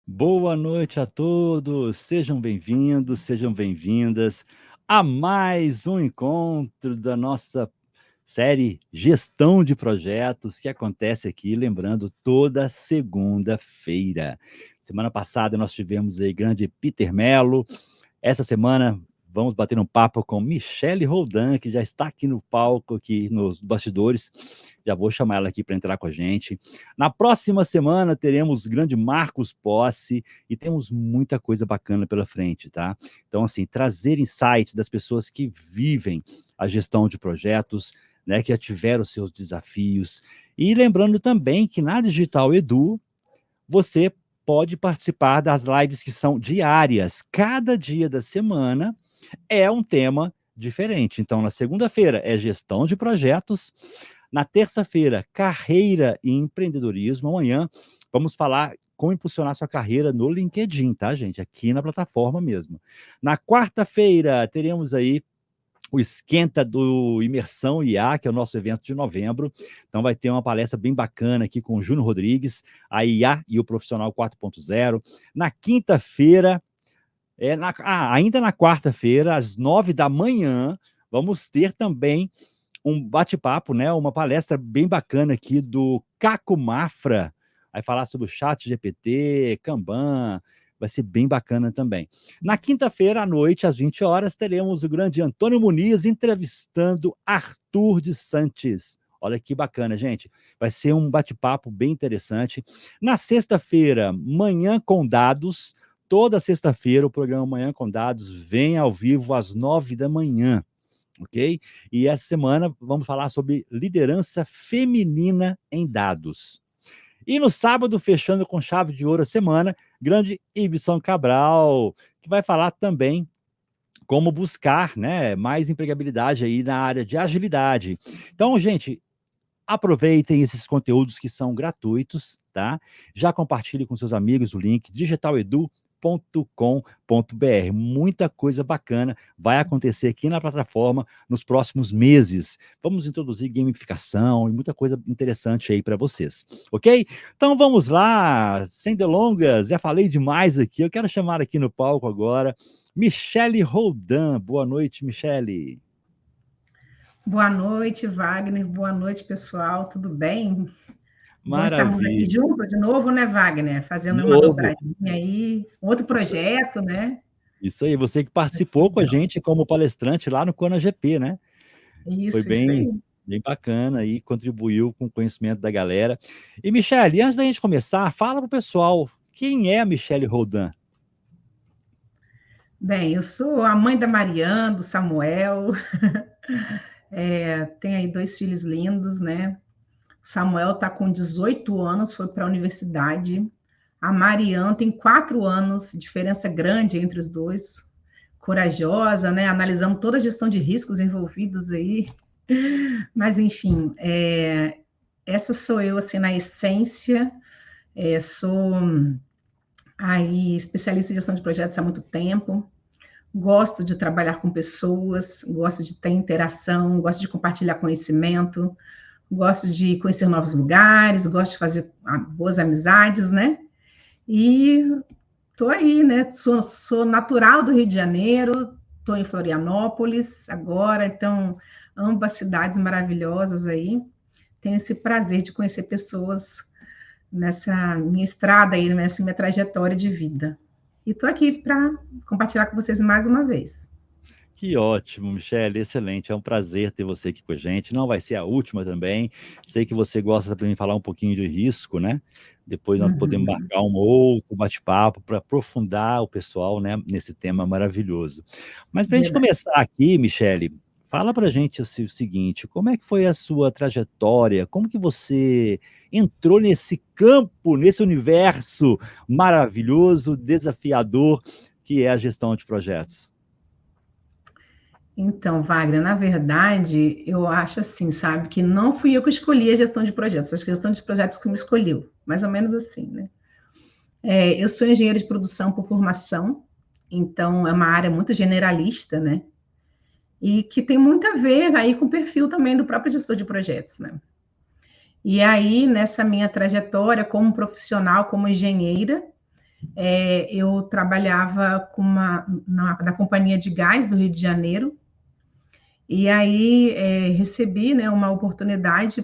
Boa noite a todos, sejam bem-vindos, sejam bem-vindas a mais um encontro da nossa série Gestão de Projetos, que acontece aqui, lembrando, toda segunda-feira. Semana passada nós tivemos aí grande Peter Mello, essa semana vamos bater um papo com Michele Roldan, que já está aqui no palco, aqui nos bastidores. Já vou chamar ela aqui para entrar com a gente. Na próxima semana teremos o grande Marcos Posse e temos muita coisa bacana pela frente, tá? Então, assim, trazer insights das pessoas que vivem a gestão de projetos, né, que já tiveram seus desafios. E lembrando também que na Digital Edu, você pode participar das lives que são diárias. Cada dia da semana é um tema diferente. Então, na segunda-feira é gestão de projetos, na terça-feira, carreira e empreendedorismo. Amanhã vamos falar como impulsionar sua carreira no LinkedIn, tá, gente? Aqui na plataforma mesmo. Na quarta-feira, teremos aí o Esquenta do Imersão IA, que é o nosso evento de novembro. Então vai ter uma palestra bem bacana aqui com o Júnior Rodrigues, a IA e o Profissional 4.0. Na quinta-feira, ainda na quarta-feira, às 9 da manhã, vamos ter também um bate-papo, né? Uma palestra bem bacana aqui do Caco Mafra. Vai falar sobre o chat GPT, Kanban, vai ser bem bacana também. Na quinta-feira, à noite, às 20 horas, teremos o grande Antônio Muniz entrevistando Arthur de Santos. Olha que bacana, gente. Vai ser um bate-papo bem interessante. Na sexta-feira, Manhã com Dados. Toda sexta-feira, o programa Manhã com Dados vem ao vivo às 9 da manhã, ok? E essa semana vamos falar sobre liderança feminina em dados. E no sábado, fechando com chave de ouro a semana, grande Ibson Cabral, que vai falar também como buscar, né, mais empregabilidade aí na área de agilidade. Então, gente, aproveitem esses conteúdos que são gratuitos, tá? Já compartilhe com seus amigos o link digitaledu.com.br. Muita coisa bacana vai acontecer aqui na plataforma nos próximos meses. Vamos introduzir gamificação e muita coisa interessante aí para vocês, ok? Então vamos lá, sem delongas, já falei demais aqui. Eu quero chamar aqui no palco agora Michele Roldan. Boa noite, Michele. Boa noite, Wagner. Boa noite, pessoal. Tudo bem? Bom estarmos aqui Maravilha. juntos de novo, né, Wagner? Fazendo uma Novo. dobradinha aí, outro projeto, né? Isso aí, você que participou com a Legal. gente como palestrante lá no Cona GP, né? Foi Isso bem, aí. bem bacana e contribuiu com o conhecimento da galera. E, Michele, antes da gente começar, fala para o pessoal, quem é a Michele Roldan? Bem, eu sou a mãe da Mariana, do Samuel. Tenho aí 2 filhos lindos, né? O Samuel está com 18 anos, foi para a universidade. A Mariana tem 4 anos, diferença grande entre os dois. Corajosa, né? Analisamos toda a gestão de riscos envolvidos aí. Mas, enfim, essa sou eu, assim, na essência. Sou aí especialista em gestão de projetos há muito tempo. Gosto de trabalhar com pessoas, gosto de ter interação, gosto de compartilhar conhecimento, gosto de conhecer novos lugares, gosto de fazer boas amizades, né? E estou aí, né? Sou natural do Rio de Janeiro, estou em Florianópolis agora, então, ambas cidades maravilhosas aí. Tenho esse prazer de conhecer pessoas nessa minha estrada aí, nessa minha trajetória de vida. E estou aqui para compartilhar com vocês mais uma vez. Que ótimo, Michele, excelente. É um prazer ter você aqui com a gente. Não vai ser a última também. Sei que você gosta também de falar um pouquinho de risco, né? Depois nós podemos Uhum. marcar um outro bate-papo para aprofundar o pessoal, né, nesse tema maravilhoso. Mas para a gente Verdade. começar aqui, Michele, fala para a gente o seguinte: como é que foi a sua trajetória? Como que você entrou nesse campo, nesse universo maravilhoso, desafiador que é a gestão de projetos? Então, Wagner, na verdade, eu acho assim, sabe, que não fui eu que escolhi a gestão de projetos, a gestão de projetos que me escolheu, mais ou menos assim, né? Eu sou engenheiro de produção por formação, então é uma área muito generalista, né? E que tem muito a ver aí com o perfil também do próprio gestor de projetos, né? E aí, nessa minha trajetória como profissional, como engenheira, eu trabalhava na Companhia de Gás do Rio de Janeiro, e aí recebi, né, uma oportunidade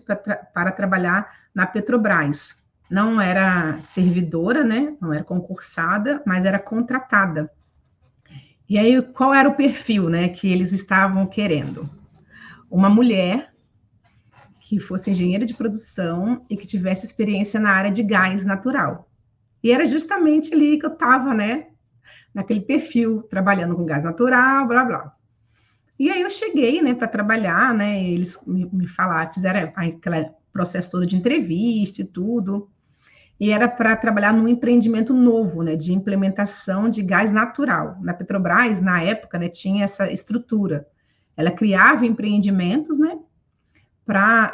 para trabalhar na Petrobras. Não era servidora, né, não era concursada, mas era contratada. E aí, qual era o perfil, né, que eles estavam querendo? Uma mulher que fosse engenheira de produção e que tivesse experiência na área de gás natural. E era justamente ali que eu estava, né, naquele perfil, trabalhando com gás natural, blá, blá. E aí eu cheguei, né, para trabalhar, né, eles me falaram, fizeram aquele processo todo de entrevista e tudo, e era para trabalhar num empreendimento novo, né, de implementação de gás natural. Na Petrobras, na época, né, tinha essa estrutura. Ela criava empreendimentos, né, para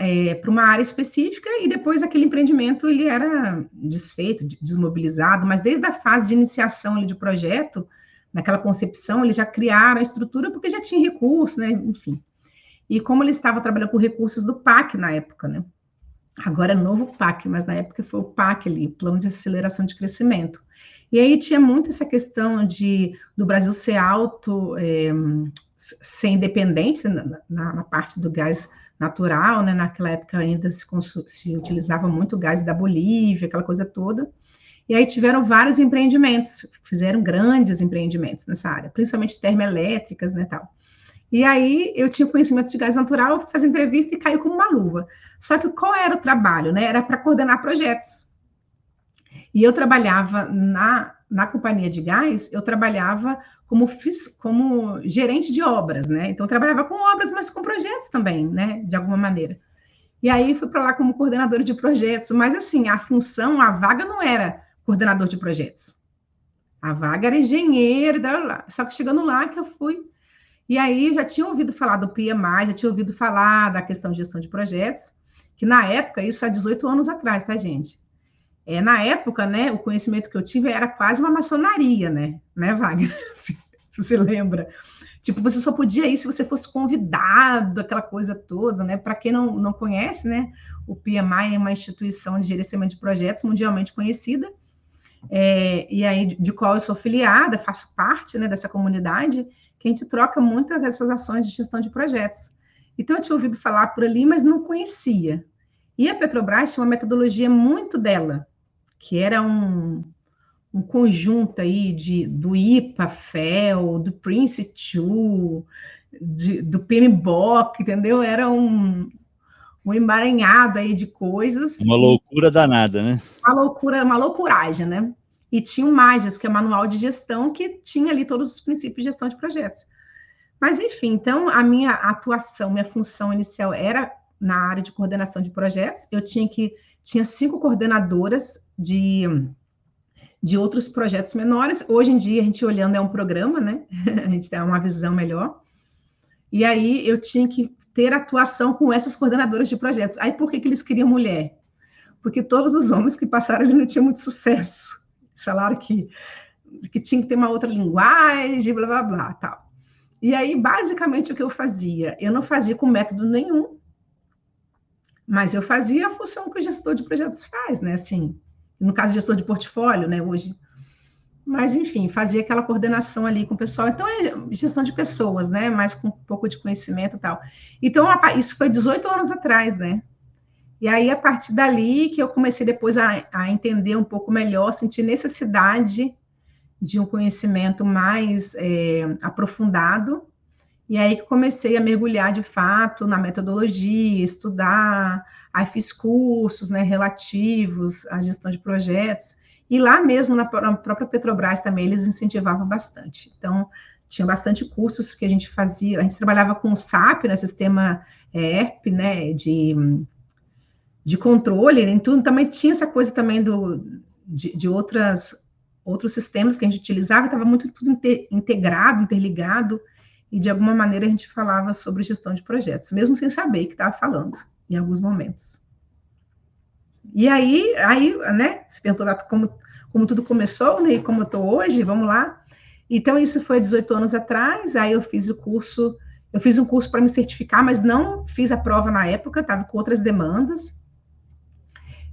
uma área específica, e depois aquele empreendimento ele era desfeito, desmobilizado, mas desde a fase de iniciação ali, de projeto, naquela concepção, eles já criaram a estrutura porque já tinha recurso, né, enfim. E como eles estavam trabalhando com recursos do PAC na época, né, agora é novo PAC, mas na época foi o PAC ali, Plano de Aceleração de Crescimento. E aí tinha muito essa questão do Brasil ser ser independente na parte do gás natural, né? Naquela época ainda se utilizava muito gás da Bolívia, aquela coisa toda. E aí tiveram vários empreendimentos, fizeram grandes empreendimentos nessa área, principalmente termoelétricas, né, tal. E aí eu tinha conhecimento de gás natural, fui fazer entrevista e caiu como uma luva. Só que qual era o trabalho, né? Era para coordenar projetos. E eu trabalhava na companhia de gás, eu trabalhava como gerente de obras, né? Então, eu trabalhava com obras, mas com projetos também, né? De alguma maneira. E aí, fui para lá como coordenadora de projetos, mas assim, a vaga não era coordenador de projetos. A vaga era engenheiro, só que chegando lá que eu fui. E aí, já tinha ouvido falar do PMI, já tinha ouvido falar da questão de gestão de projetos, que na época, isso há 18 anos atrás, tá, gente? Na época, né, o conhecimento que eu tive era quase uma maçonaria, né, Wagner? Se você lembra. Tipo, você só podia ir se você fosse convidado, aquela coisa toda, né? Para quem não conhece, né, o PMI é uma instituição de gerenciamento de projetos mundialmente conhecida, e aí de qual eu sou filiada, faço parte, né, dessa comunidade, que a gente troca muito essas ações de gestão de projetos. Então, eu tinha ouvido falar por ali, mas não conhecia. E a Petrobras tinha uma metodologia muito dela, que era um conjunto aí do IPA, FEL, do Prince2, do PMBOK, entendeu? Era um emaranhado aí de coisas. Uma loucura danada, né? Uma loucuragem, né? E tinha o MAGES, que é o Manual de Gestão, que tinha ali todos os princípios de gestão de projetos. Mas, enfim, então, a minha atuação, minha função inicial era na área de coordenação de projetos. Eu tinha 5 coordenadoras de outros projetos menores. Hoje em dia, a gente olhando, é um programa, né? A gente tem uma visão melhor. E aí, eu tinha que ter atuação com essas coordenadoras de projetos. Aí, por que eles queriam mulher? Porque todos os homens que passaram ali não tinham muito sucesso. Eles falaram que tinha que ter uma outra linguagem, blá, blá, blá, tal. E aí, basicamente, o que eu fazia? Eu não fazia com método nenhum, mas eu fazia a função que o gestor de projetos faz, né? Assim, no caso, gestor de portfólio, né? Hoje. Mas, enfim, fazia aquela coordenação ali com o pessoal. Então, é gestão de pessoas, né? Mas com um pouco de conhecimento e tal. Então, isso foi 18 anos atrás, né? E aí, a partir dali, que eu comecei depois a entender um pouco melhor, sentir necessidade de um conhecimento mais aprofundado. E aí que comecei a mergulhar de fato na metodologia, estudar, aí fiz cursos, né, relativos à gestão de projetos, e lá mesmo na própria Petrobras também eles incentivavam bastante. Então, tinha bastante cursos que a gente fazia, a gente trabalhava com o SAP, né, sistema ERP, né, de controle, então também tinha essa coisa também de outros sistemas que a gente utilizava, estava muito tudo integrado, interligado, e de alguma maneira a gente falava sobre gestão de projetos, mesmo sem saber que estava falando, em alguns momentos. E aí né, você perguntou lá como tudo começou, né, e como eu estou hoje, vamos lá. Então, isso foi 18 anos atrás, aí eu fiz um curso para me certificar, mas não fiz a prova na época, estava com outras demandas.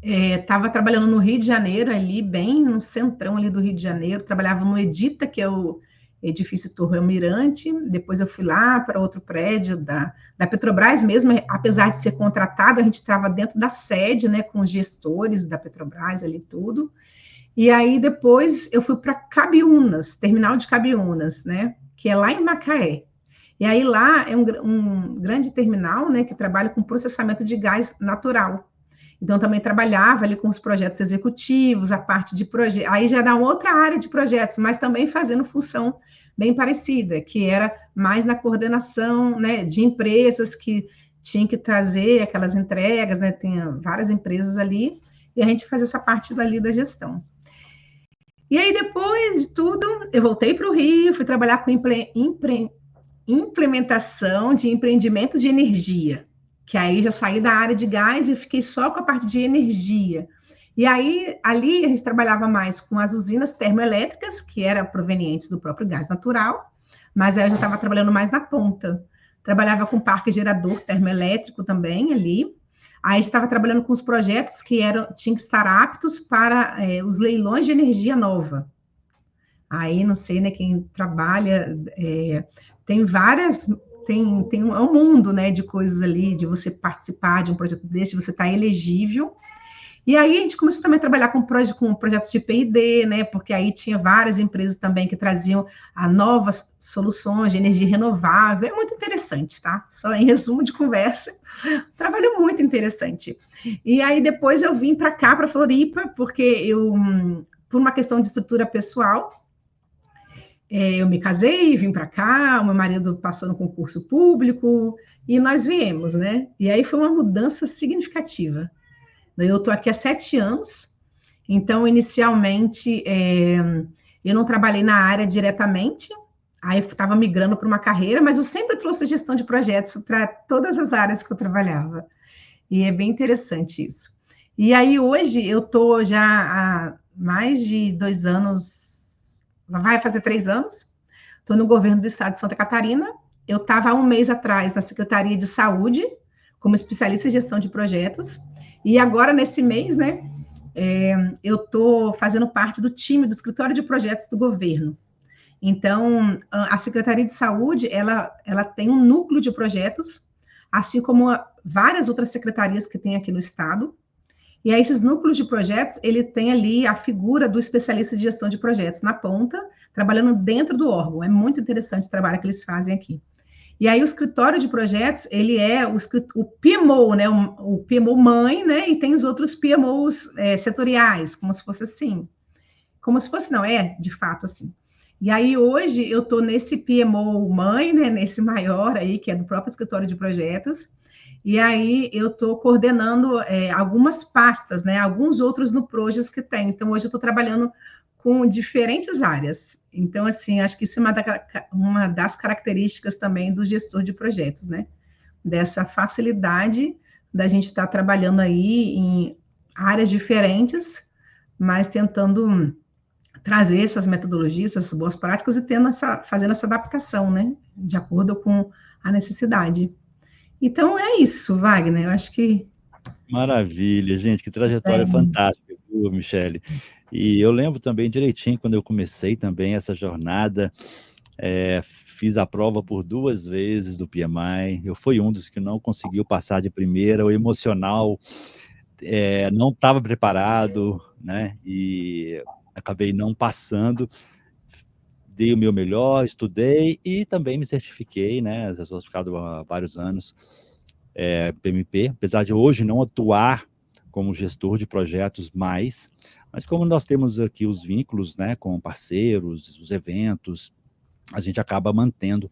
Estava trabalhando no Rio de Janeiro, ali, bem no centrão ali do Rio de Janeiro, trabalhava no Edita, que é o edifício Torre Almirante, depois eu fui lá para outro prédio da Petrobras mesmo, apesar de ser contratado, a gente estava dentro da sede, né, com os gestores da Petrobras ali tudo, e aí depois eu fui para Cabiúnas, terminal de Cabiúnas, né, que é lá em Macaé. E aí lá é um grande terminal, né, que trabalha com processamento de gás natural. Então, também trabalhava ali com os projetos executivos, a parte de projetos, aí já dá outra área de projetos, mas também fazendo função bem parecida, que era mais na coordenação, né, de empresas que tinham que trazer aquelas entregas, né, tem várias empresas ali, e a gente fazia essa parte dali da gestão. E aí, depois de tudo, eu voltei para o Rio, fui trabalhar com implementação de empreendimentos de energia, que aí já saí da área de gás e fiquei só com a parte de energia. E aí, ali a gente trabalhava mais com as usinas termoelétricas, que eram provenientes do próprio gás natural, mas aí eu já estava trabalhando mais na ponta. Trabalhava com parque gerador termoelétrico também ali. Aí estava trabalhando com os projetos que tinham que estar aptos para os leilões de energia nova. Aí, não sei, né, quem trabalha, tem várias, tem um mundo, né, de coisas ali, de você participar de um projeto desse, você está elegível. E aí a gente começou também a trabalhar com projetos de P&D, né, porque aí tinha várias empresas também que traziam novas soluções de energia renovável. É muito interessante, tá? Só em resumo de conversa, trabalho muito interessante. E aí depois eu vim para cá, para Floripa, porque por uma questão de estrutura pessoal, eu me casei, vim para cá, o meu marido passou no concurso público e nós viemos, né? E aí foi uma mudança significativa. Eu estou aqui há 7 anos, então inicialmente eu não trabalhei na área diretamente, aí estava migrando para uma carreira, mas eu sempre trouxe gestão de projetos para todas as áreas que eu trabalhava. E é bem interessante isso. E aí hoje eu estou já há mais de 2 anos, vai fazer 3 anos, estou no governo do estado de Santa Catarina. Eu estava há um mês atrás na Secretaria de Saúde, como especialista em gestão de projetos, e agora nesse mês, né, eu estou fazendo parte do time do escritório de projetos do governo. Então, a Secretaria de Saúde, ela tem um núcleo de projetos, assim como várias outras secretarias que tem aqui no estado. E aí, esses núcleos de projetos, ele tem ali a figura do especialista de gestão de projetos na ponta, trabalhando dentro do órgão. É muito interessante o trabalho que eles fazem aqui. E aí, o escritório de projetos, ele é o PMO, né? O PMO mãe, né? E tem os outros PMOs setoriais, como se fosse assim. Como se fosse, não, de fato assim. E aí, hoje, eu estou nesse PMO mãe, né? Nesse maior aí, que é do próprio escritório de projetos. E aí, eu estou coordenando algumas pastas, né? Alguns outros no Projas que tem. Então, hoje eu estou trabalhando com diferentes áreas. Então, assim, acho que isso é uma das características também do gestor de projetos, né? Dessa facilidade da gente estar trabalhando aí em áreas diferentes, mas tentando trazer essas metodologias, essas boas práticas e fazendo essa adaptação, né? De acordo com a necessidade. Então, é isso, Wagner. Eu acho que... Maravilha, gente, que trajetória fantástica, viu, Michele? E eu lembro também direitinho, quando eu comecei também essa jornada, fiz a prova por 2 vezes do PMI, eu fui um dos que não conseguiu passar de primeira, o emocional não estava preparado, né, e acabei não passando, dei o meu melhor, estudei e também me certifiquei, né, sou certificado há vários anos, PMP, apesar de hoje não atuar como gestor de projetos mais, mas como nós temos aqui os vínculos, né, com parceiros, os eventos, a gente acaba mantendo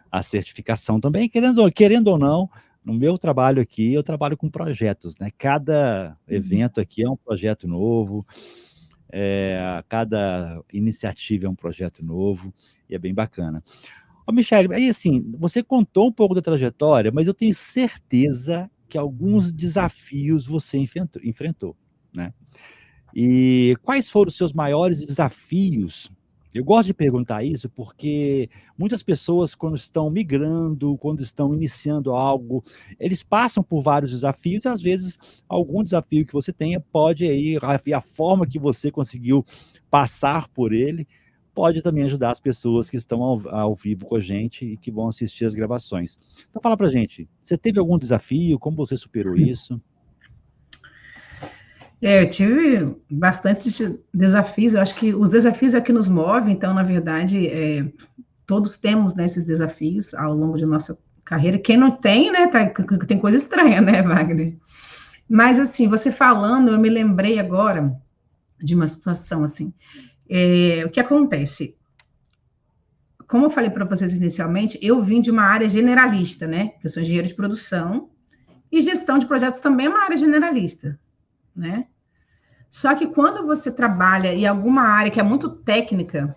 a certificação também, querendo ou não, no meu trabalho aqui, eu trabalho com projetos, né, cada evento aqui é um projeto novo, cada iniciativa é um projeto novo, e é bem bacana. Ô, Michele, aí assim, você contou um pouco da trajetória, mas eu tenho certeza que alguns desafios você enfrentou, né? E quais foram os seus maiores desafios Eu gosto de perguntar isso porque muitas pessoas, quando estão migrando, quando estão iniciando algo, eles passam por vários desafios, e às vezes algum desafio que você tenha pode aí, a forma que você conseguiu passar por ele, pode também ajudar as pessoas que estão ao vivo com a gente e que vão assistir as gravações. Então fala pra gente, você teve algum desafio? Como você superou isso? Eu tive bastante desafios, eu acho que os desafios é que nos movem, então, na verdade, todos temos, né, esses desafios ao longo de nossa carreira. Quem não tem, né, tem coisa estranha, né, Wagner? Mas, assim, você falando, eu me lembrei agora de uma situação, assim, o que acontece? Como eu falei para vocês inicialmente, eu vim de uma área generalista, né, eu sou engenheiro de produção, e gestão de projetos também é uma área generalista, né? Só que quando você trabalha em alguma área que é muito técnica,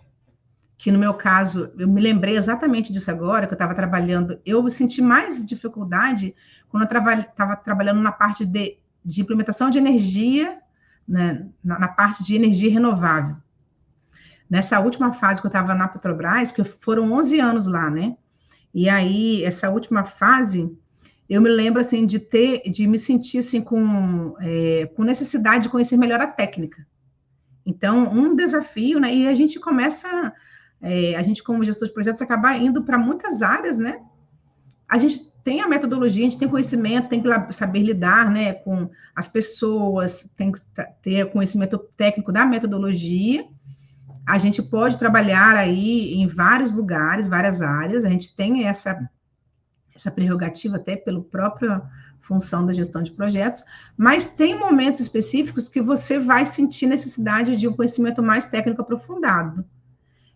que no meu caso, eu me lembrei exatamente disso agora, que eu estava trabalhando, eu senti mais dificuldade quando eu estava trabalhando na parte de implementação de energia, né, na parte de energia renovável. Nessa última fase que eu estava na Petrobras, que foram 11 anos lá, né? E aí, essa última fase, eu me lembro, assim, de me sentir, assim, com necessidade de conhecer melhor a técnica. Então, um desafio, né? E a gente começa, a gente, como gestor de projetos, acaba indo para muitas áreas, né? A gente tem a metodologia, a gente tem conhecimento, tem que saber lidar, né, com as pessoas, tem que ter conhecimento técnico da metodologia. A gente pode trabalhar aí em vários lugares, várias áreas, a gente tem essa prerrogativa até pela própria função da gestão de projetos, mas tem momentos específicos que você vai sentir necessidade de um conhecimento mais técnico aprofundado.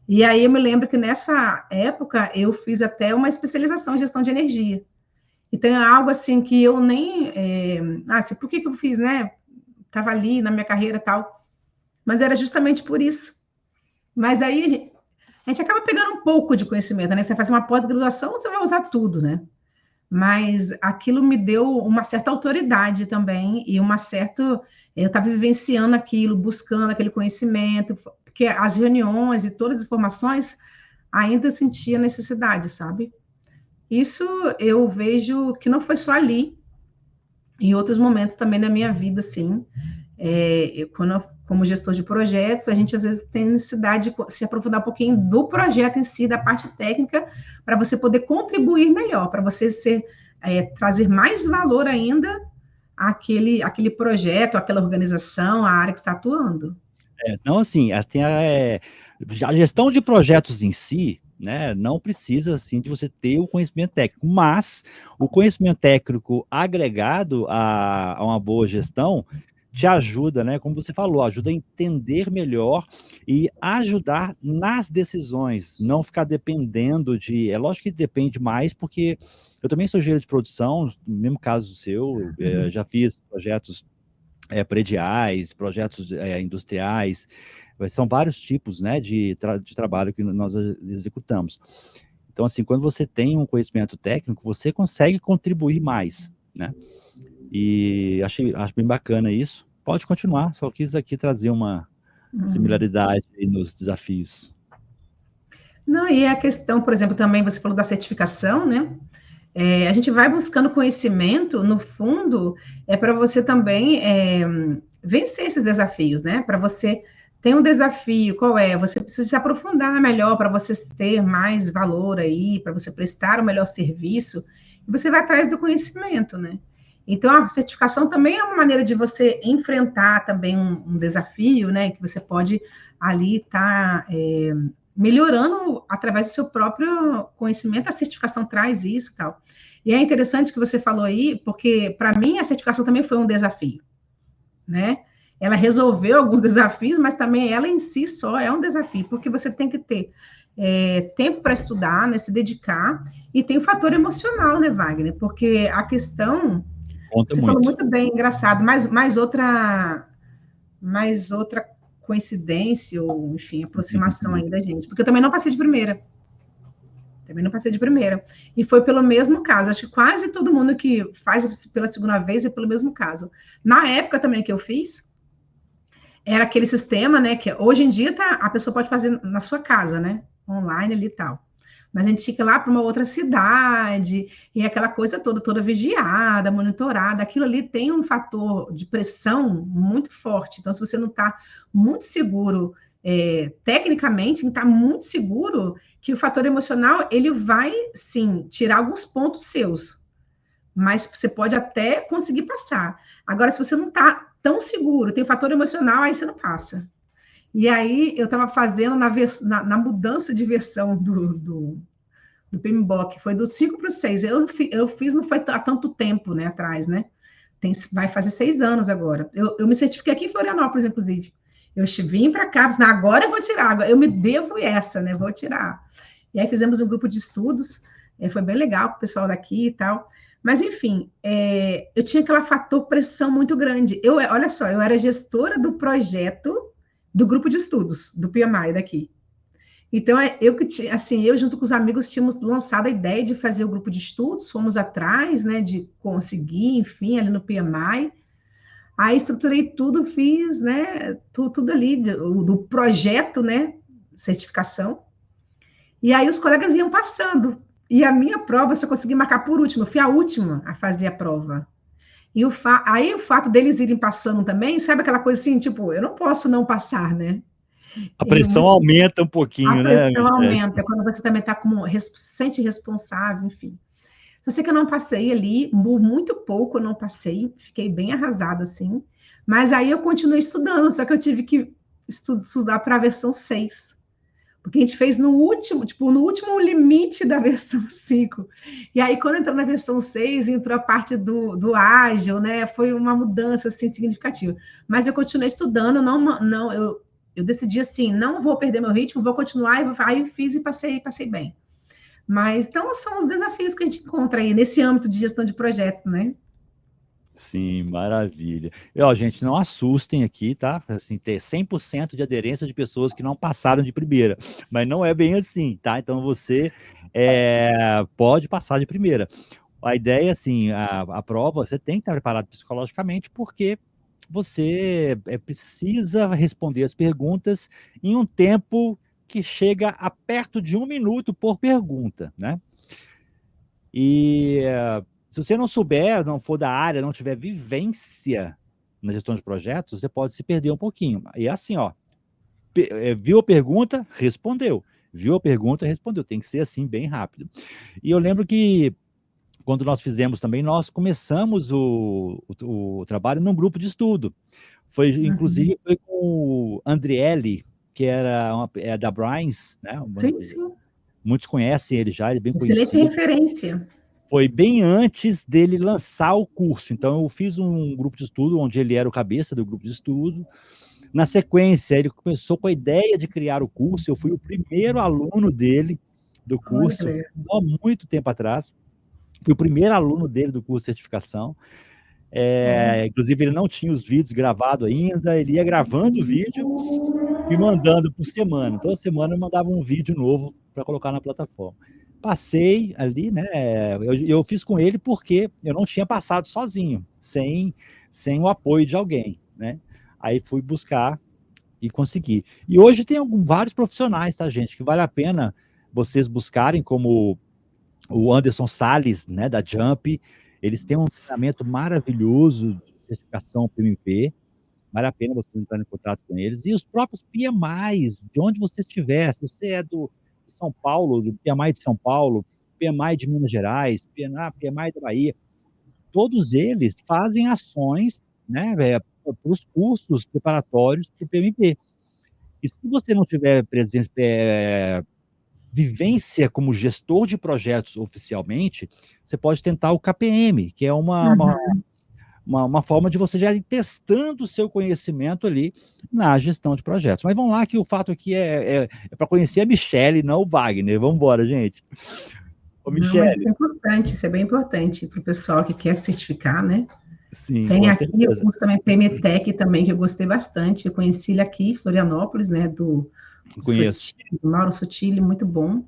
E aí eu me lembro que nessa época eu fiz até uma especialização em gestão de energia. Então é algo assim que eu nem... por que eu fiz, né? Estava ali na minha carreira e tal. Mas era justamente por isso. Mas aí a gente acaba pegando um pouco de conhecimento, né? Você faz uma pós-graduação, você vai usar tudo, né? Mas aquilo me deu uma certa autoridade também e uma certa... Eu estava vivenciando aquilo, buscando aquele conhecimento, porque as reuniões e todas as informações ainda sentia necessidade, sabe? Isso eu vejo que não foi só ali, em outros momentos também da minha vida, sim. Como gestor de projetos, a gente às vezes tem necessidade de se aprofundar um pouquinho do projeto em si, da parte técnica, para você poder contribuir melhor, para você trazer mais valor ainda àquele projeto, àquela organização, à área que está atuando. Então, assim, a gestão de projetos em si, né, não precisa, assim, de você ter o conhecimento técnico, mas o conhecimento técnico agregado a uma boa gestão te ajuda, né, como você falou, ajuda a entender melhor e ajudar nas decisões, não ficar dependendo de... É lógico que depende mais, porque eu também sou engenheiro de produção, no mesmo caso seu, já fiz projetos prediais, projetos industriais, são vários tipos, né, de trabalho que nós executamos. Então, assim, quando você tem um conhecimento técnico, você consegue contribuir mais, né? E acho bem bacana isso. Pode continuar, só quis aqui trazer uma similaridade nos desafios. Não, e a questão, por exemplo, também você falou da certificação, né? A gente vai buscando conhecimento, no fundo, para você também vencer esses desafios, né? Para você ter um desafio, qual é? Você precisa se aprofundar melhor para você ter mais valor aí, para você prestar o melhor serviço, e você vai atrás do conhecimento, né? Então, a certificação também é uma maneira de você enfrentar também um desafio, né? Que você pode ali estar melhorando através do seu próprio conhecimento. A certificação traz isso e tal. E é interessante que você falou aí, porque para mim a certificação também foi um desafio, né? Ela resolveu alguns desafios, mas também ela em si só é um desafio, porque você tem que ter tempo para estudar, né, se dedicar, e tem o fator emocional, né, Wagner? Porque a questão... Conta Você muito. falou muito bem, engraçado, mais outra coincidência, ou, enfim, aproximação aí da gente, porque eu também não passei de primeira. E foi pelo mesmo caso. Acho que quase todo mundo que faz pela segunda vez é pelo mesmo caso. Na época também que eu fiz, era aquele sistema, né, que hoje em dia a pessoa pode fazer na sua casa, né, online ali e tal. Mas a gente tinha que ir lá para uma outra cidade, e aquela coisa toda vigiada, monitorada, aquilo ali tem um fator de pressão muito forte. Então, se você não está muito seguro, tecnicamente, está muito seguro que o fator emocional, ele vai, sim, tirar alguns pontos seus, mas você pode até conseguir passar. Agora, se você não está tão seguro, tem fator emocional, aí você não passa. E aí, eu estava fazendo na mudança de versão do PMBOK, foi do 5 para o 6. Eu fiz, não foi há tanto tempo, né, atrás, né? Vai fazer 6 anos agora. Eu me certifiquei aqui em Florianópolis, inclusive. Eu vim para cá, disse, agora eu vou tirar, eu me devo essa, né? Vou tirar. E aí fizemos um grupo de estudos, foi bem legal com o pessoal daqui e tal. Mas, enfim, eu tinha aquele fator pressão muito grande. Olha só, eu era gestora do projeto do grupo de estudos, do PMI daqui. Então, eu junto com os amigos tínhamos lançado a ideia de fazer o grupo de estudos, fomos atrás, né, de conseguir, enfim, ali no PMI. Aí estruturei tudo, fiz, né, tudo ali do projeto, né, certificação. E aí os colegas iam passando. E a minha prova eu só consegui marcar por último, eu fui a última a fazer a prova. E aí o fato deles irem passando também, sabe aquela coisa assim, tipo, eu não posso não passar, né? A pressão aumenta um pouquinho, né, A pressão Michele? aumenta quando você também está sente responsável, enfim. Só sei que eu não passei ali, muito pouco eu não passei, fiquei bem arrasada, assim. Mas aí eu continuei estudando, só que eu tive que estudar para a versão 6. Porque a gente fez no último limite da versão 5. E aí, quando entrou na versão 6, entrou a parte do ágil, né? Foi uma mudança, assim, significativa. Mas eu continuei estudando, eu decidi assim, não vou perder meu ritmo, vou continuar, aí eu fiz e passei bem. Mas, então, são os desafios que a gente encontra aí nesse âmbito de gestão de projetos, né? Sim, maravilha. E, ó, gente, não assustem aqui, tá? Assim, ter 100% de aderência de pessoas que não passaram de primeira, mas não é bem assim, tá? Então você pode passar de primeira. A ideia, assim, a prova, você tem que estar preparado psicologicamente, porque você precisa responder as perguntas em um tempo que chega a perto de 1 minuto por pergunta, né? E se você não souber, não for da área, não tiver vivência na gestão de projetos, você pode se perder um pouquinho. E é assim, ó, viu a pergunta, respondeu. Viu a pergunta, respondeu. Tem que ser assim, bem rápido. E eu lembro que quando nós fizemos também, nós começamos o trabalho num grupo de estudo. Inclusive, foi com o Andriele, que é da Brines, né? Sim. Muitos conhecem ele já, ele é bem Excelente conhecido. referência. Foi bem antes dele lançar o curso. Então, eu fiz um grupo de estudo, onde ele era o cabeça do grupo de estudo. Na sequência, ele começou com a ideia de criar o curso. Eu fui o primeiro aluno dele do curso, há muito tempo atrás. Fui o primeiro aluno dele do curso de certificação. Inclusive, ele não tinha os vídeos gravados ainda, ele ia gravando o vídeo e mandando por semana. Toda semana eu mandava um vídeo novo para colocar na plataforma. Passei ali, né? Eu fiz com ele porque eu não tinha passado sozinho, sem o apoio de alguém, né? Aí fui buscar e consegui. E hoje tem vários profissionais, tá, gente, que vale a pena vocês buscarem, como o Anderson Salles, né, da Jump. Eles têm um treinamento maravilhoso de certificação PMP. Vale a pena você entrar em contato com eles. E os próprios PMIs, de onde você estiver, se você é de São Paulo, do PMI de São Paulo, PMI de Minas Gerais, PMI da Bahia, todos eles fazem ações, né, para os cursos preparatórios para o PMP. E se você não tiver vivência como gestor de projetos oficialmente, você pode tentar o KPM, que é uma forma de você já ir testando o seu conhecimento ali na gestão de projetos. Mas vamos lá, que o fato aqui é para conhecer a Michele, não o Wagner. Vamos embora, gente. Ô, Michele. Mas isso é importante, isso é bem importante para o pessoal que quer certificar, né? Sim, tem aqui certeza. O curso também PMTech também, que eu gostei bastante. Eu conheci ele aqui em Florianópolis, né? Do Mauro Sotile, muito bom.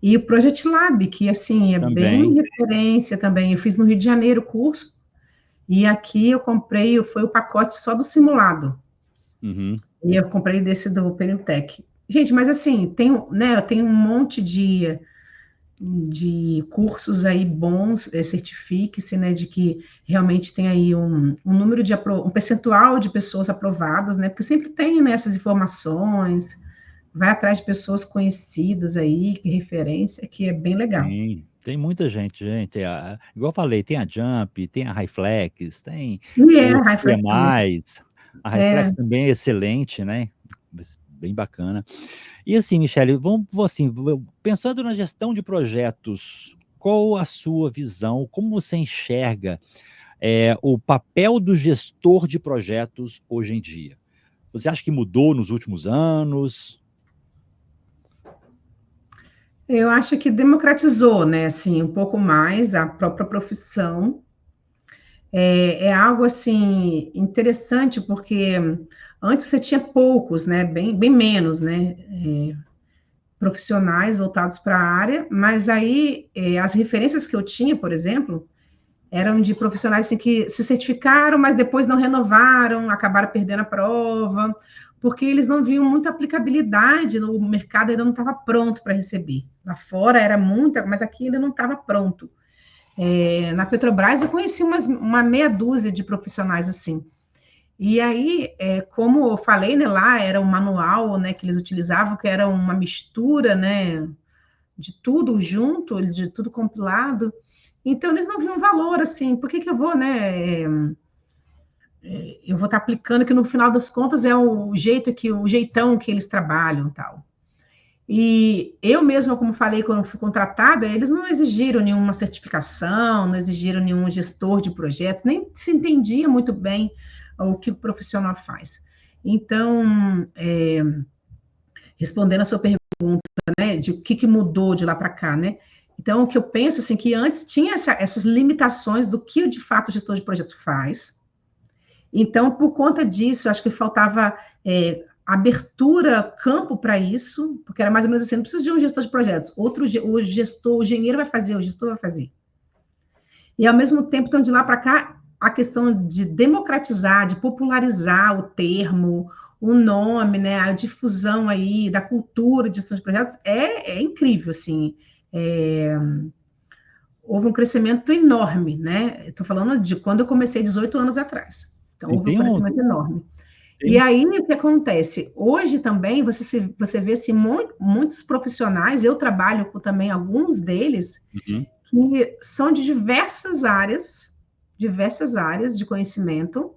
E o Project Lab, que assim, bem referência também. Eu fiz no Rio de Janeiro o curso. E aqui eu comprei, foi o pacote só do simulado. Uhum. E eu comprei desse do Penutec. Gente, mas assim, tem um monte de cursos aí bons, certifique-se, né, de que realmente tem aí um número um percentual de pessoas aprovadas, né, porque sempre tem, né, essas informações, vai atrás de pessoas conhecidas aí, que referência, que é bem legal. Sim, tem muita gente, gente. Igual eu falei, tem a Jump, tem a Highflex, tem E o a CIE+. Reflex também. A É, Highflex também é excelente, né? Bem bacana. E assim, Michele, assim, pensando na gestão de projetos, qual a sua visão? Como você enxerga o papel do gestor de projetos hoje em dia? Você acha que mudou nos últimos anos? eu acho que democratizou, né, assim, um pouco mais a própria profissão. É algo, assim, interessante, porque antes você tinha poucos, né, bem menos, né, profissionais voltados para a área, mas aí as referências que eu tinha, por exemplo, eram de profissionais assim, que se certificaram, mas depois não renovaram, acabaram perdendo a prova, porque eles não viam muita aplicabilidade no mercado, ainda não estava pronto para receber. Lá fora era muita, mas aqui ainda não estava pronto. Na Petrobras eu conheci uma meia dúzia de profissionais assim. E aí, como eu falei, né, lá era um manual, né, que eles utilizavam, que era uma mistura, né, de tudo junto, de tudo compilado. Então, eles não viam valor, assim, por que que eu vou, né, eu vou estar aplicando que no final das contas é o jeitão que eles trabalham, tal. E eu mesma, como falei, quando fui contratada, eles não exigiram nenhuma certificação, não exigiram nenhum gestor de projeto, nem se entendia muito bem o que o profissional faz. Então, respondendo a sua pergunta, né, de o que mudou de lá para cá, né? Então, o que eu penso, assim, que antes tinha essas limitações do que, de fato, o gestor de projeto faz. Então, por conta disso, acho que faltava abertura, campo para isso, porque era mais ou menos assim, não precisa de um gestor de projetos, o engenheiro vai fazer, o gestor vai fazer. E, ao mesmo tempo, então, de lá para cá, a questão de democratizar, de popularizar o termo, o nome, né, a difusão aí da cultura de gestão de projetos é incrível, assim. É, houve um crescimento enorme, né? Estou falando de quando eu comecei 18 anos atrás. Então, Sim, houve um crescimento enorme. tem E um, aí, o que acontece? Hoje também, você vê assim, muitos profissionais, eu trabalho com também alguns deles, uhum. que são de diversas áreas de conhecimento,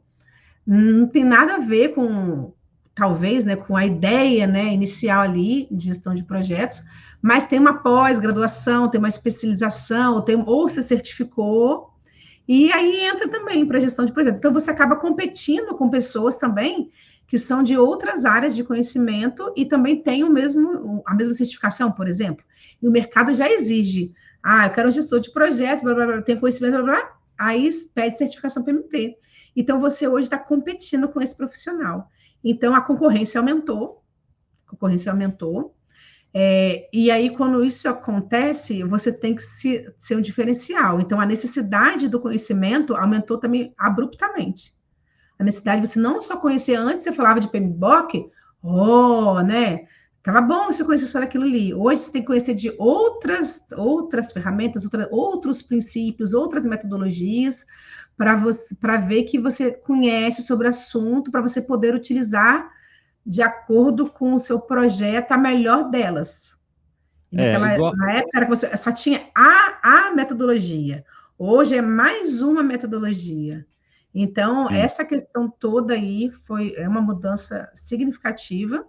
não tem nada a ver com, talvez, né, com a ideia, né, inicial ali de gestão de projetos, mas tem uma pós-graduação, tem uma especialização, ou se certificou, e aí entra também para a gestão de projetos. Então, você acaba competindo com pessoas também que são de outras áreas de conhecimento e também têm a mesma certificação, por exemplo. E o mercado já exige. Eu quero um gestor de projetos, blá, blá, blá, tenho conhecimento, blá, blá, aí pede certificação PMP. Então, você hoje está competindo com esse profissional. Então, a concorrência aumentou. A concorrência aumentou. E aí, quando isso acontece, você tem que ser um diferencial. Então, a necessidade do conhecimento aumentou também abruptamente. A necessidade de você não só conhecer antes, você falava de PMBOK, né? Tava bom você conhecer só aquilo ali. Hoje você tem que conhecer de outras ferramentas, outros princípios, outras metodologias, para ver que você conhece sobre o assunto, para você poder utilizar de acordo com o seu projeto a melhor delas. E Igual, na época era que você só tinha a metodologia. Hoje é mais uma metodologia. Então, sim. essa questão toda aí é uma mudança significativa.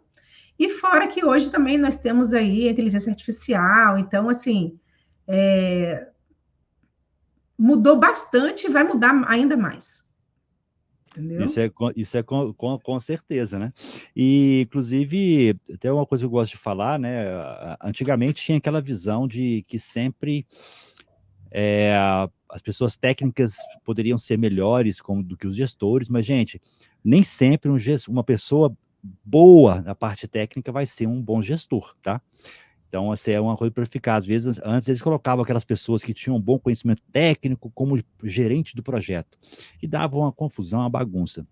E fora que hoje também nós temos aí a inteligência artificial. Então, assim, mudou bastante e vai mudar ainda mais. Isso Entendeu? é, isso é com certeza, né? E, inclusive, até uma coisa que eu gosto de falar, né? Antigamente tinha aquela visão de que sempre as pessoas técnicas poderiam ser melhores do que os gestores, mas, gente, nem sempre uma pessoa boa na parte técnica vai ser um bom gestor, tá? Então, essa é uma coisa para ficar. Às vezes, antes eles colocavam aquelas pessoas que tinham um bom conhecimento técnico como gerente do projeto, e davam uma confusão, uma bagunça.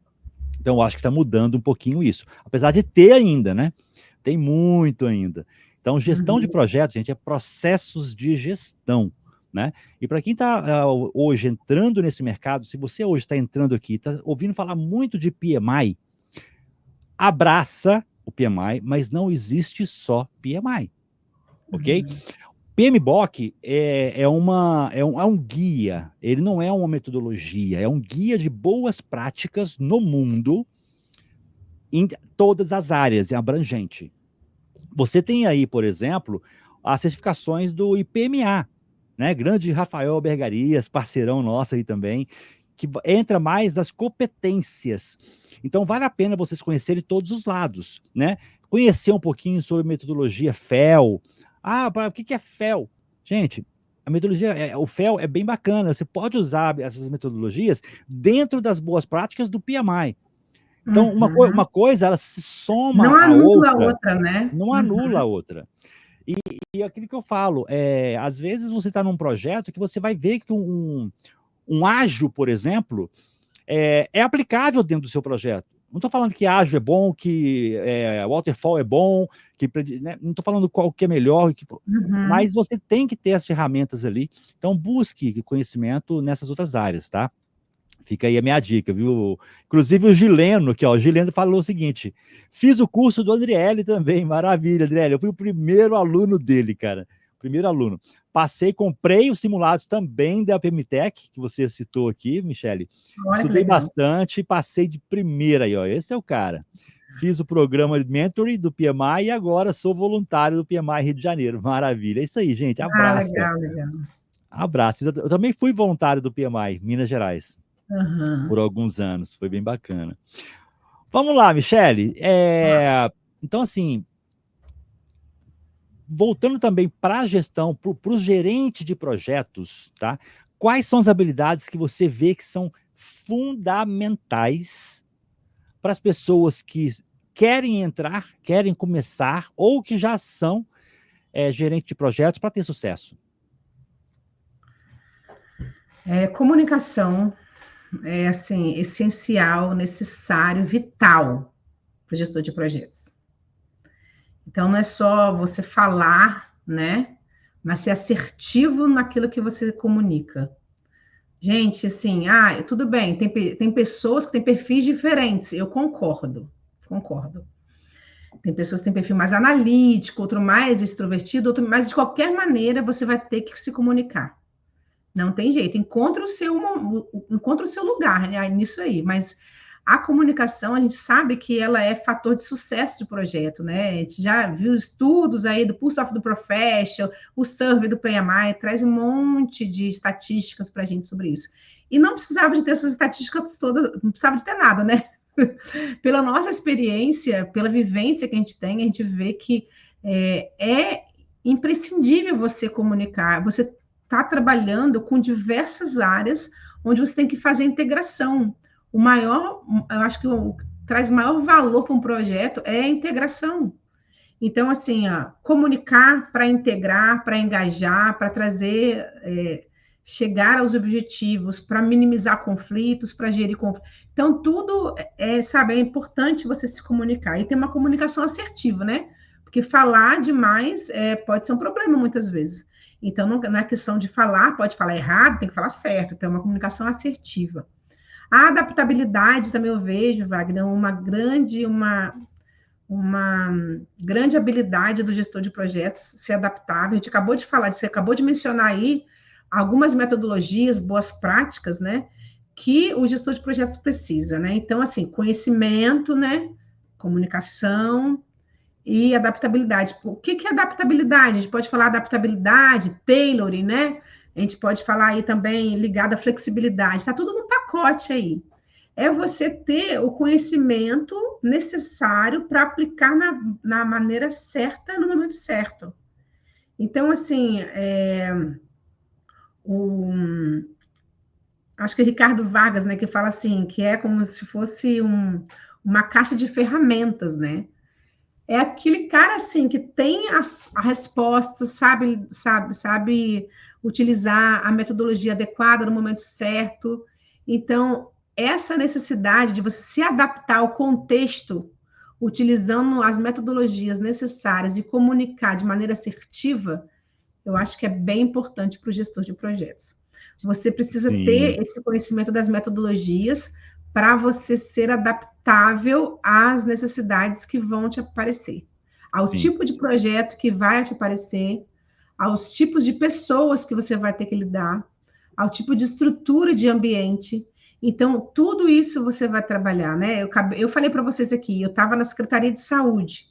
Então, eu acho que está mudando um pouquinho isso. Apesar de ter ainda, né? Tem muito ainda. Então, gestão de Uhum. projetos, gente, é processos de gestão, né? E para quem está hoje entrando nesse mercado, se você hoje está entrando aqui, está ouvindo falar muito de PMI, abraça o PMI, mas não existe só PMI, ok? Uhum. PMBOK é um guia, ele não é uma metodologia, é um guia de boas práticas no mundo, em todas as áreas, é abrangente. Você tem aí, por exemplo, as certificações do IPMA, né? Grande Rafael Bergarias, parceirão nosso aí também, que entra mais das competências. Então, vale a pena vocês conhecerem todos os lados, né? Conhecer um pouquinho sobre metodologia FEL. Ah, o que é FEL? Gente, a metodologia, o FEL é bem bacana. Você pode usar essas metodologias dentro das boas práticas do PMI. Então, uma Uhum. coisa, ela se soma Não à anula a outra, outra, né? não anula Uhum. a outra. E aquilo que eu falo, às vezes você está num projeto que você vai ver que um ágil, por exemplo, é aplicável dentro do seu projeto. Não estou falando que ágil é bom, que waterfall é bom, né? Não estou falando qual que é melhor, Uhum. mas você tem que ter as ferramentas ali. Então, busque conhecimento nessas outras áreas, tá? Fica aí a minha dica, viu? Inclusive o Gileno, aqui, ó, o Gileno falou o seguinte: fiz o curso do Adriele também, maravilha, Adriele. Eu fui o primeiro aluno dele, cara. Primeiro aluno. Passei, comprei os simulados também da PMTech, que você citou aqui, Michele. Olha que Estudei legal. bastante e passei de primeira aí, ó. Esse é o cara. Fiz o programa de mentoring do PMI e agora sou voluntário do PMI Rio de Janeiro. Maravilha. É isso aí, gente. Ah, Abraça. legal, legal. Abraço. Eu também fui voluntário do PMI, Minas Gerais, por Uhum. alguns anos. Foi bem bacana. Vamos lá, Michele. Então, assim, voltando também para a gestão, para o gerente de projetos, tá? Quais são as habilidades que você vê que são fundamentais para as pessoas que querem entrar, querem começar ou que já são gerente de projetos para ter sucesso? Comunicação é assim essencial, necessário, vital para o gestor de projetos. Então não é só você falar, né? Mas ser assertivo naquilo que você comunica. Gente, assim, tudo bem, tem pessoas que têm perfis diferentes, eu concordo, concordo. Tem pessoas que têm perfil mais analítico, outro mais extrovertido, outro, mas de qualquer maneira você vai ter que se comunicar. Não tem jeito, encontra o seu lugar, né, nisso aí, mas a comunicação, a gente sabe que ela é fator de sucesso de projeto, né? A gente já viu estudos aí do Pulse of the Professional, o survey do PMI, traz um monte de estatísticas para a gente sobre isso. E não precisava de ter essas estatísticas todas, não precisava de ter nada, né? Pela nossa experiência, pela vivência que a gente tem, a gente vê que é imprescindível você comunicar, você está trabalhando com diversas áreas onde você tem que fazer a integração. Eu acho que o que traz maior valor para um projeto é a integração. Então, assim, comunicar para integrar, para engajar, para trazer, chegar aos objetivos, para minimizar conflitos, para gerir conflitos. Então, tudo, sabe, é importante você se comunicar e ter uma comunicação assertiva, né? Porque falar demais pode ser um problema muitas vezes. Então, não é questão de falar, pode falar errado, tem que falar certo, ter uma comunicação assertiva. A adaptabilidade também eu vejo, Wagner, uma grande habilidade do gestor de projetos ser adaptável. A gente acabou de falar, você acabou de mencionar aí algumas metodologias, boas práticas, né? Que o gestor de projetos precisa, né? Então, assim, conhecimento, né? Comunicação e adaptabilidade. O que é adaptabilidade? A gente pode falar adaptabilidade, tailoring, né? A gente pode falar aí também ligado à flexibilidade. Está tudo no pacote aí. É você ter o conhecimento necessário para aplicar na maneira certa, no momento certo. Então, assim, acho que é Ricardo Vargas, né, que fala assim, que é como se fosse uma caixa de ferramentas, né? É aquele cara assim que tem a resposta, sabe utilizar a metodologia adequada no momento certo. Então, essa necessidade de você se adaptar ao contexto, utilizando as metodologias necessárias e comunicar de maneira assertiva, eu acho que é bem importante para o gestor de projetos. Você precisa Sim, ter esse conhecimento das metodologias para você ser adaptável às necessidades que vão te aparecer, ao sim, tipo de projeto que vai te aparecer, aos tipos de pessoas que você vai ter que lidar, ao tipo de estrutura de ambiente. Então, tudo isso você vai trabalhar, né? Eu falei para vocês aqui, eu estava na Secretaria de Saúde,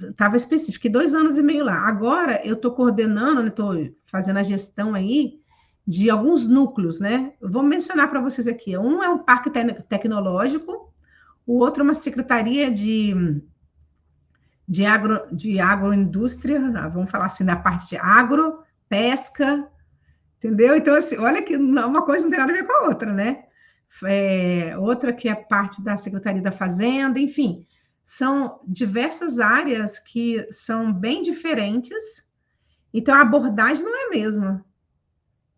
estava específico, fiquei 2 anos e meio lá. Agora eu estou coordenando, estou fazendo a gestão aí de alguns núcleos, né? Eu vou mencionar para vocês aqui. Um é um parque tecnológico, o outro é uma secretaria de agroindústria, vamos falar assim, da parte de agro, pesca, entendeu? Então, assim, olha que uma coisa não tem nada a ver com a outra, né? Outra que é parte da Secretaria da Fazenda, enfim, são diversas áreas que são bem diferentes, então a abordagem não é a mesma.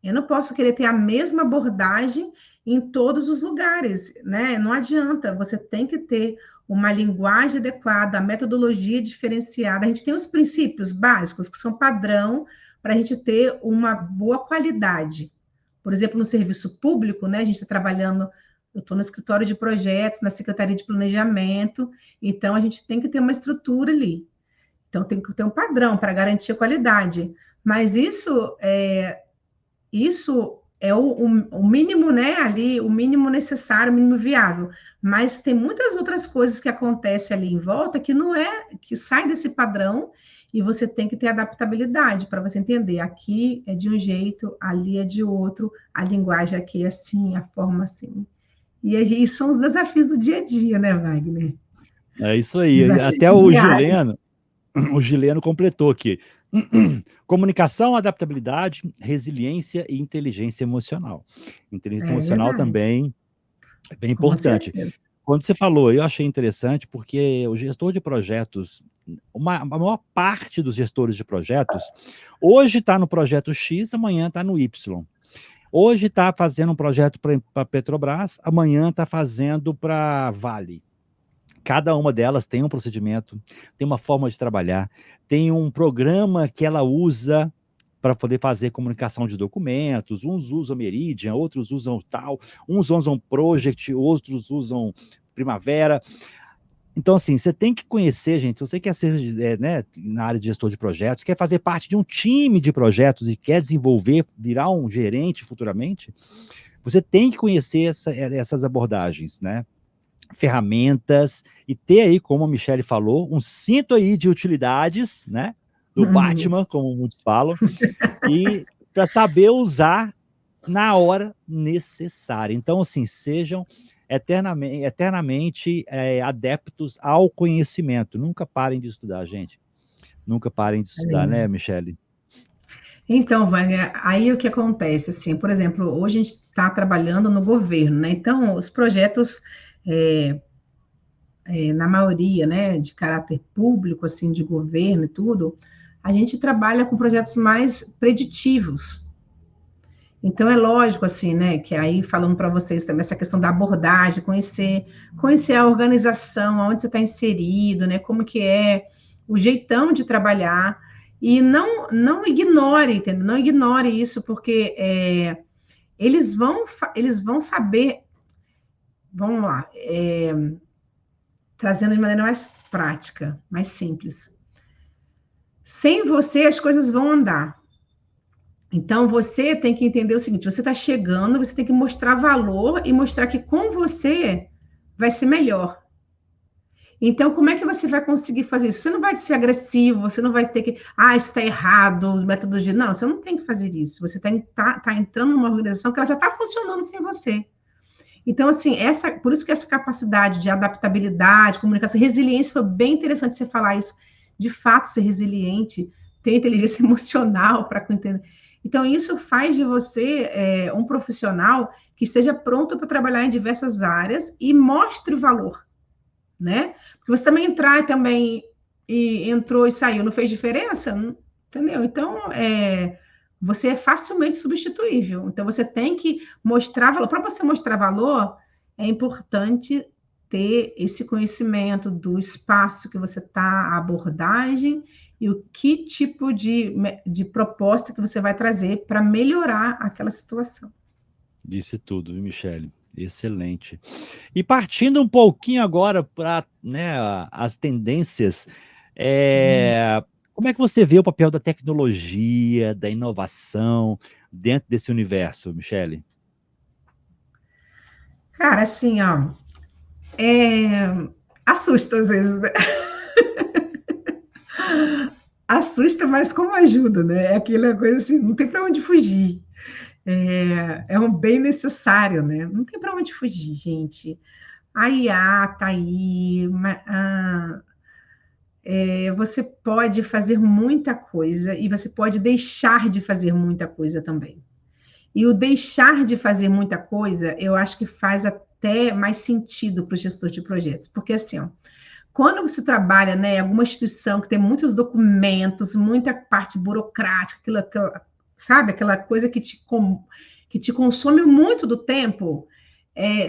Eu não posso querer ter a mesma abordagem em todos os lugares, né? Não adianta, você tem que ter uma linguagem adequada, a metodologia diferenciada. A gente tem os princípios básicos, que são padrão, para a gente ter uma boa qualidade. Por exemplo, no serviço público, né? A gente está trabalhando, eu estou no escritório de projetos, na Secretaria de Planejamento, então a gente tem que ter uma estrutura ali. Então tem que ter um padrão para garantir a qualidade. Mas isso é o mínimo, né, ali, o mínimo necessário, o mínimo viável. Mas tem muitas outras coisas que acontecem ali em volta que não é, que sai desse padrão e você tem que ter adaptabilidade para você entender. Aqui é de um jeito, ali é de outro, a linguagem aqui é assim, a forma assim. E aí são os desafios do dia a dia, né, Wagner? é isso aí. Desafios Até diários. O Gileno completou aqui. Comunicação, adaptabilidade, resiliência e inteligência emocional. Inteligência É emocional verdade, também é bem com importante. certeza. Quando você falou, eu achei interessante porque o gestor de projetos, a maior parte dos gestores de projetos, hoje está no projeto X, amanhã está no Y. Hoje está fazendo um projeto para a Petrobras, amanhã está fazendo para Vale. Cada uma delas tem um procedimento, tem uma forma de trabalhar, tem um programa que ela usa para poder fazer comunicação de documentos. Uns usam Meridian, outros usam tal, uns usam Project, outros usam Primavera. Então, assim, você tem que conhecer, gente. Se você quer ser, né, na área de gestor de projetos, quer fazer parte de um time de projetos e quer desenvolver, virar um gerente futuramente, você tem que conhecer essas abordagens, né? Ferramentas e ter aí, como a Michelle falou, um cinto aí de utilidades, né? Do Batman, como muitos falam, e para saber usar na hora necessária. Então, assim, sejam eternamente adeptos ao conhecimento. Nunca parem de estudar, gente. Nunca parem de estudar, né, Michelle? Então, Wagner, aí o que acontece, assim, por exemplo, hoje a gente está trabalhando no governo, né? Então, os projetos, é, na maioria, né, de caráter público, assim, de governo e tudo, a gente trabalha com projetos mais preditivos. Então, é lógico, assim, né, que aí, falando para vocês também, essa questão da abordagem, conhecer a organização, onde você está inserido, né, como que é o jeitão de trabalhar, e não ignore, entendeu? Não ignore isso, porque eles vão saber, vamos lá, trazendo de maneira mais prática, mais simples. Sem você, as coisas vão andar. Então, você tem que entender o seguinte: você está chegando, você tem que mostrar valor e mostrar que com você vai ser melhor. Então, como é que você vai conseguir fazer isso? Você não vai ser agressivo, você não vai ter que, isso está errado, método de. Não, você não tem que fazer isso. Você tá entrando numa organização que ela já está funcionando sem você. Então, assim, por isso que essa capacidade de adaptabilidade, comunicação, resiliência, foi bem interessante você falar isso. De fato, ser resiliente, ter inteligência emocional para entender. Então, isso faz de você um profissional que esteja pronto para trabalhar em diversas áreas e mostre valor, né? Porque você também entrar também e entrou e saiu, não fez diferença, entendeu? Então, você é facilmente substituível. Então, você tem que mostrar valor. Para você mostrar valor, é importante ter esse conhecimento do espaço que você está, a abordagem e o que tipo de proposta que você vai trazer para melhorar aquela situação. Disse tudo, viu, Michele? Excelente. E partindo um pouquinho agora para, né, as tendências, como é que você vê o papel da tecnologia, da inovação dentro desse universo, Michele? Cara, assim, ó, é, assusta às vezes, né? Assusta, mas como ajuda, né? É aquela coisa assim, não tem para onde fugir. É um bem necessário, né? Não tem para onde fugir, gente. A IA tá aí, você pode fazer muita coisa e você pode deixar de fazer muita coisa também. E o deixar de fazer muita coisa, eu acho que faz até mais sentido para o gestor de projetos, porque assim, ó, quando você trabalha, né, em alguma instituição que tem muitos documentos, muita parte burocrática, sabe, aquela coisa que te consome muito do tempo,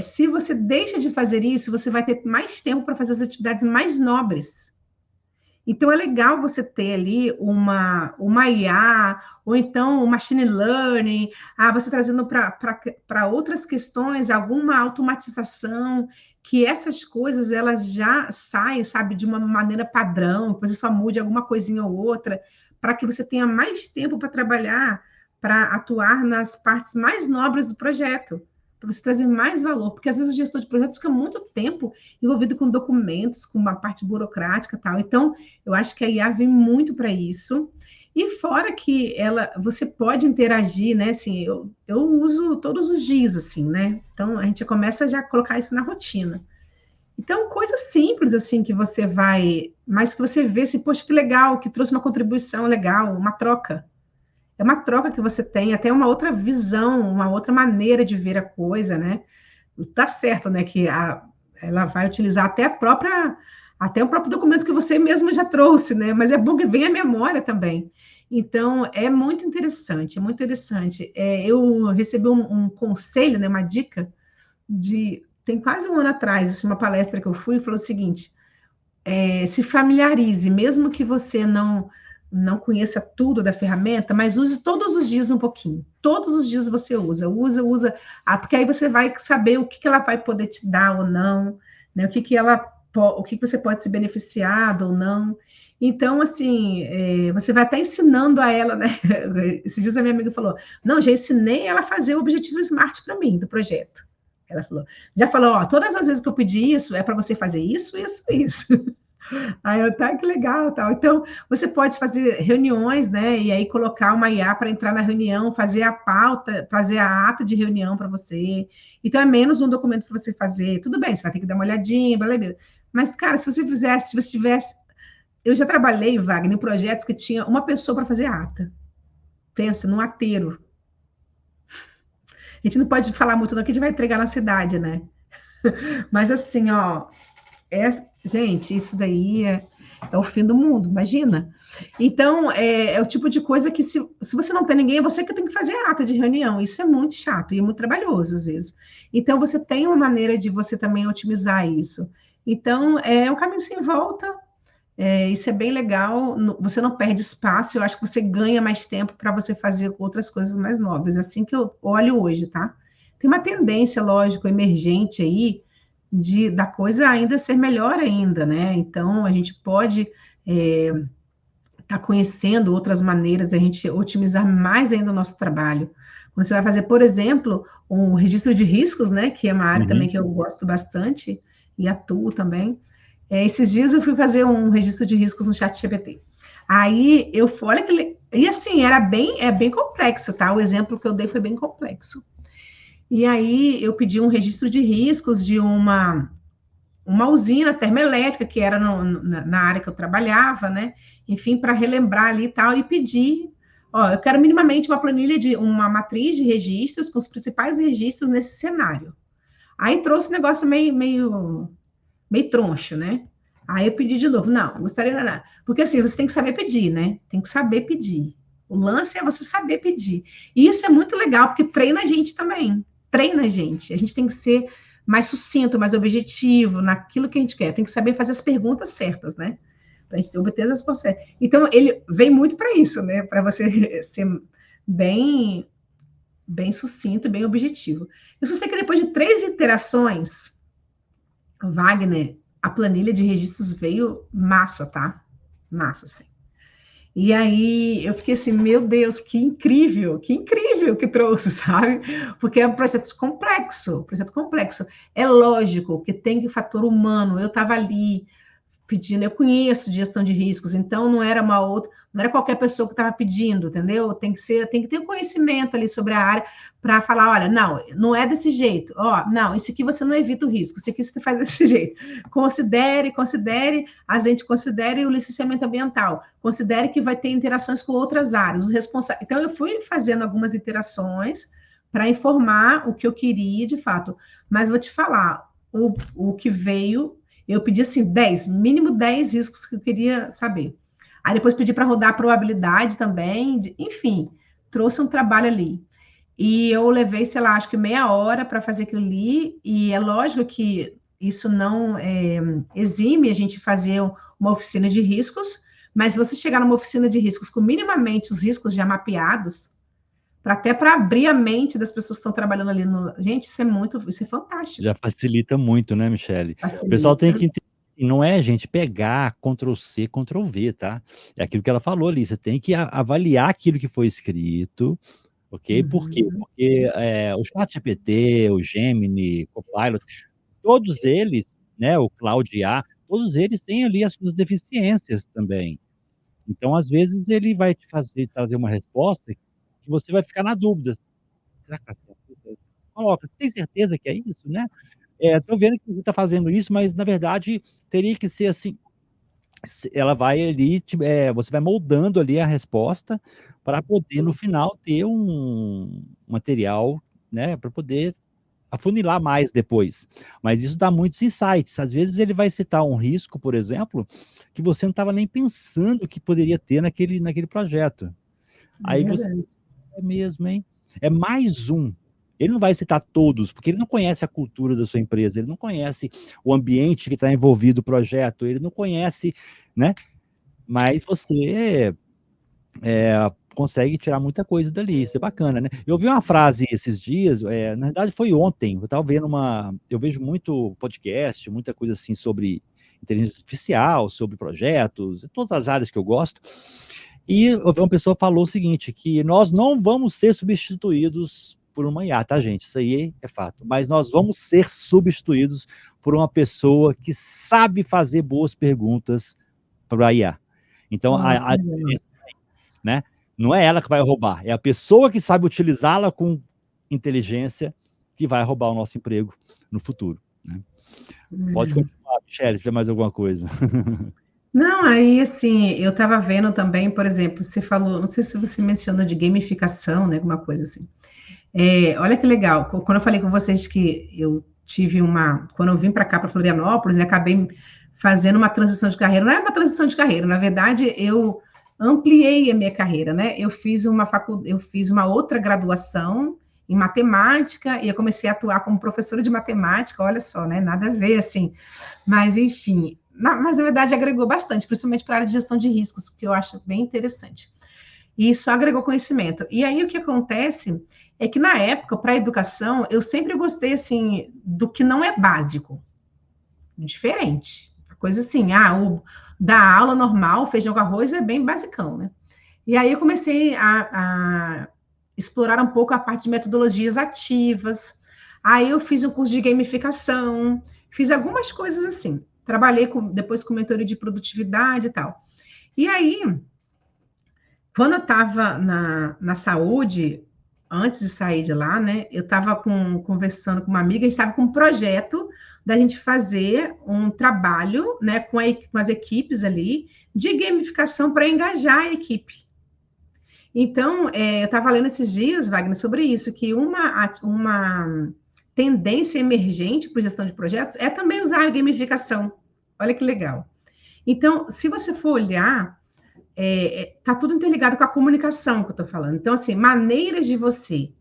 se você deixa de fazer isso, você vai ter mais tempo para fazer as atividades mais nobres. Então, é legal você ter ali uma IA, ou então um machine learning, você trazendo para outras questões alguma automatização, que essas coisas elas já saem, sabe, de uma maneira padrão, depois você só mude alguma coisinha ou outra, para que você tenha mais tempo para trabalhar, para atuar nas partes mais nobres do projeto, para você trazer mais valor, porque às vezes o gestor de projetos fica muito tempo envolvido com documentos, com uma parte burocrática e tal. Então, eu acho que a IA vem muito para isso. E fora que você pode interagir, né? Assim, eu uso todos os dias, assim, né? Então a gente começa já a colocar isso na rotina. Então, coisas simples, assim, que você vai, mas que você vê assim, poxa, que legal, que trouxe uma contribuição legal, uma troca. É uma troca que você tem, até uma outra visão, uma outra maneira de ver a coisa, né? Tá certo, né? Que ela vai utilizar até o próprio documento que você mesmo já trouxe, né? Mas é bom que venha a memória também. Então, é muito interessante, é muito interessante. Eu recebi um conselho, né, uma dica tem quase um ano atrás, assim, uma palestra que eu fui, falou o seguinte: se familiarize, mesmo que você não conheça tudo da ferramenta, mas use todos os dias um pouquinho. Todos os dias você usa, porque aí você vai saber o que ela vai poder te dar ou não, né? O que você pode se beneficiar ou não. Então, assim, você vai até ensinando a ela, né? Esses dias a minha amiga falou: não, já ensinei ela a fazer o objetivo SMART para mim, do projeto. Ela falou, já falou, ó, todas as vezes que eu pedi isso, é para você fazer isso, isso, isso. Aí eu, tá, que legal, tal. Então, você pode fazer reuniões, né? E aí colocar uma IA para entrar na reunião, fazer a pauta, fazer a ata de reunião para você. Então, é menos um documento para você fazer. Tudo bem, você vai ter que dar uma olhadinha, beleza. Mas, cara, se você fizesse, se você tivesse. Eu já trabalhei, Wagner, em projetos que tinha uma pessoa para fazer a ata. Pensa, num ateiro. A gente não pode falar muito, não, que a gente vai entregar na cidade, né? Mas assim, ó, é, gente, isso daí é o fim do mundo, imagina. Então, é o tipo de coisa que, se você não tem ninguém, é você que tem que fazer a ata de reunião. Isso é muito chato e é muito trabalhoso, às vezes. Então, você tem uma maneira de você também otimizar isso. Então, é um caminho sem volta. Isso é bem legal. Você não perde espaço. Eu acho que você ganha mais tempo para você fazer outras coisas mais nobres. Assim que eu olho hoje, tá? Tem uma tendência, lógico, emergente aí, da coisa ainda ser melhor ainda, né? Então, a gente pode tá conhecendo outras maneiras de a gente otimizar mais ainda o nosso trabalho. Quando você vai fazer, por exemplo, um registro de riscos, né? Que é uma área também Uhum. que eu gosto bastante e atuo também. Esses dias eu fui fazer um registro de riscos no ChatGPT. Aí eu fui, olha que. E assim, é bem complexo, tá? O exemplo que eu dei foi bem complexo. E aí eu pedi um registro de riscos de uma usina termoelétrica, que era na área que eu trabalhava, né? Enfim, para relembrar ali e tal, e pedir. Ó, eu quero minimamente uma planilha uma matriz de registros com os principais registros nesse cenário. Aí trouxe um negócio meio troncho, né? Aí eu pedi de novo, não, gostaria de nada. Porque assim, você tem que saber pedir, né? Tem que saber pedir. O lance é você saber pedir. E isso é muito legal, porque treina a gente também. Treina a gente. A gente tem que ser mais sucinto, mais objetivo, naquilo que a gente quer. Tem que saber fazer as perguntas certas, né? Para a gente obter as respostas. Então, ele vem muito para isso, né? Para você ser bem, bem sucinto, bem objetivo. Eu só sei que depois de 3 iterações, Wagner, a planilha de registros veio massa, tá? Massa, sim. E aí eu fiquei assim, meu Deus, que incrível que trouxe, sabe? Porque é um projeto complexo. É lógico que tem o fator humano. Eu estava ali pedindo, eu conheço de gestão de riscos, então não era não era qualquer pessoa que estava pedindo, entendeu? Tem que ter um conhecimento ali sobre a área para falar, olha, não é desse jeito, ó, não, isso aqui você não evita o risco, isso aqui você faz desse jeito. Considere, considere o licenciamento ambiental, considere que vai ter interações com outras áreas, os responsáveis. Então eu fui fazendo algumas interações para informar o que eu queria de fato, mas vou te falar, o que veio. Eu pedi assim, mínimo 10 riscos que eu queria saber. Aí depois pedi para rodar a probabilidade também, enfim, trouxe um trabalho ali. E eu levei, sei lá, acho que meia hora para fazer aquilo ali, e é lógico que isso não exime a gente fazer uma oficina de riscos, mas se você chegar numa oficina de riscos com minimamente os riscos já mapeados, até para abrir a mente das pessoas que estão trabalhando ali no. Gente, isso é fantástico. Já facilita muito, né, Michele? O pessoal tem Facilita. que entender, não é, gente, pegar Ctrl+C, Ctrl+V, tá? É aquilo que ela falou ali, você tem que avaliar aquilo que foi escrito, ok? Por quê? Uhum. Porque o ChatGPT, o Gemini, Copilot, todos eles, né, o Claude IA, todos eles têm ali as suas deficiências também. Então, às vezes, ele vai te trazer uma resposta que você vai ficar na dúvida. Será que está certo? Coloca, você tem certeza que é isso, né? Tô vendo que você está fazendo isso, mas na verdade teria que ser assim. Ela vai ali, você vai moldando ali a resposta para poder no final ter um material, né, para poder afunilar mais depois. Mas isso dá muitos insights. Às vezes ele vai citar um risco, por exemplo, que você não estava nem pensando que poderia ter naquele projeto. É Aí você, verdade. é mesmo, hein? É mais um. Ele não vai citar todos, porque ele não conhece a cultura da sua empresa, ele não conhece o ambiente que está envolvido o projeto, ele não conhece, né? Mas você consegue tirar muita coisa dali, isso é bacana, né? Eu vi uma frase esses dias, na verdade foi ontem, eu estava vendo eu vejo muito podcast, muita coisa assim sobre inteligência artificial, sobre projetos, todas as áreas que eu gosto, e uma pessoa falou o seguinte, que nós não vamos ser substituídos por uma IA, tá, gente? Isso aí é fato. Mas nós vamos ser substituídos por uma pessoa que sabe fazer boas perguntas para a IA. Então, a diferença, né? Não é ela que vai roubar, é a pessoa que sabe utilizá-la com inteligência que vai roubar o nosso emprego no futuro, né? Pode continuar, Michele, se tiver mais alguma coisa. Não, aí assim, eu estava vendo também, por exemplo, você falou, não sei se você mencionou de gamificação, né, alguma coisa assim. Olha que legal, quando eu falei com vocês que eu tive quando eu vim para cá, para Florianópolis, acabei fazendo uma transição de carreira, não é uma transição de carreira, na verdade, eu ampliei a minha carreira, né? Eu fiz uma outra graduação em matemática e eu comecei a atuar como professora de matemática, olha só, né? Nada a ver, assim, mas enfim, mas na verdade agregou bastante, principalmente para a área de gestão de riscos, que eu acho bem interessante. E isso agregou conhecimento. E aí o que acontece é que na época, para a educação, eu sempre gostei assim do que não é básico, diferente. Coisa assim, da aula normal, feijão com arroz é bem basicão, né? E aí eu comecei a explorar um pouco a parte de metodologias ativas. Aí eu fiz um curso de gamificação, fiz algumas coisas assim. Trabalhei depois com mentoria de produtividade e tal. E aí, quando eu estava na saúde, antes de sair de lá, né, eu estava conversando com uma amiga, a gente estava com um projeto da gente fazer um trabalho, né, com as equipes ali, de gamificação para engajar a equipe. Então, eu estava lendo esses dias, Wagner, sobre isso, que uma tendência emergente para gestão de projetos é também usar a gamificação. Olha que legal. Então, se você for olhar, tá tudo interligado com a comunicação que eu estou falando. Então, assim, maneiras de você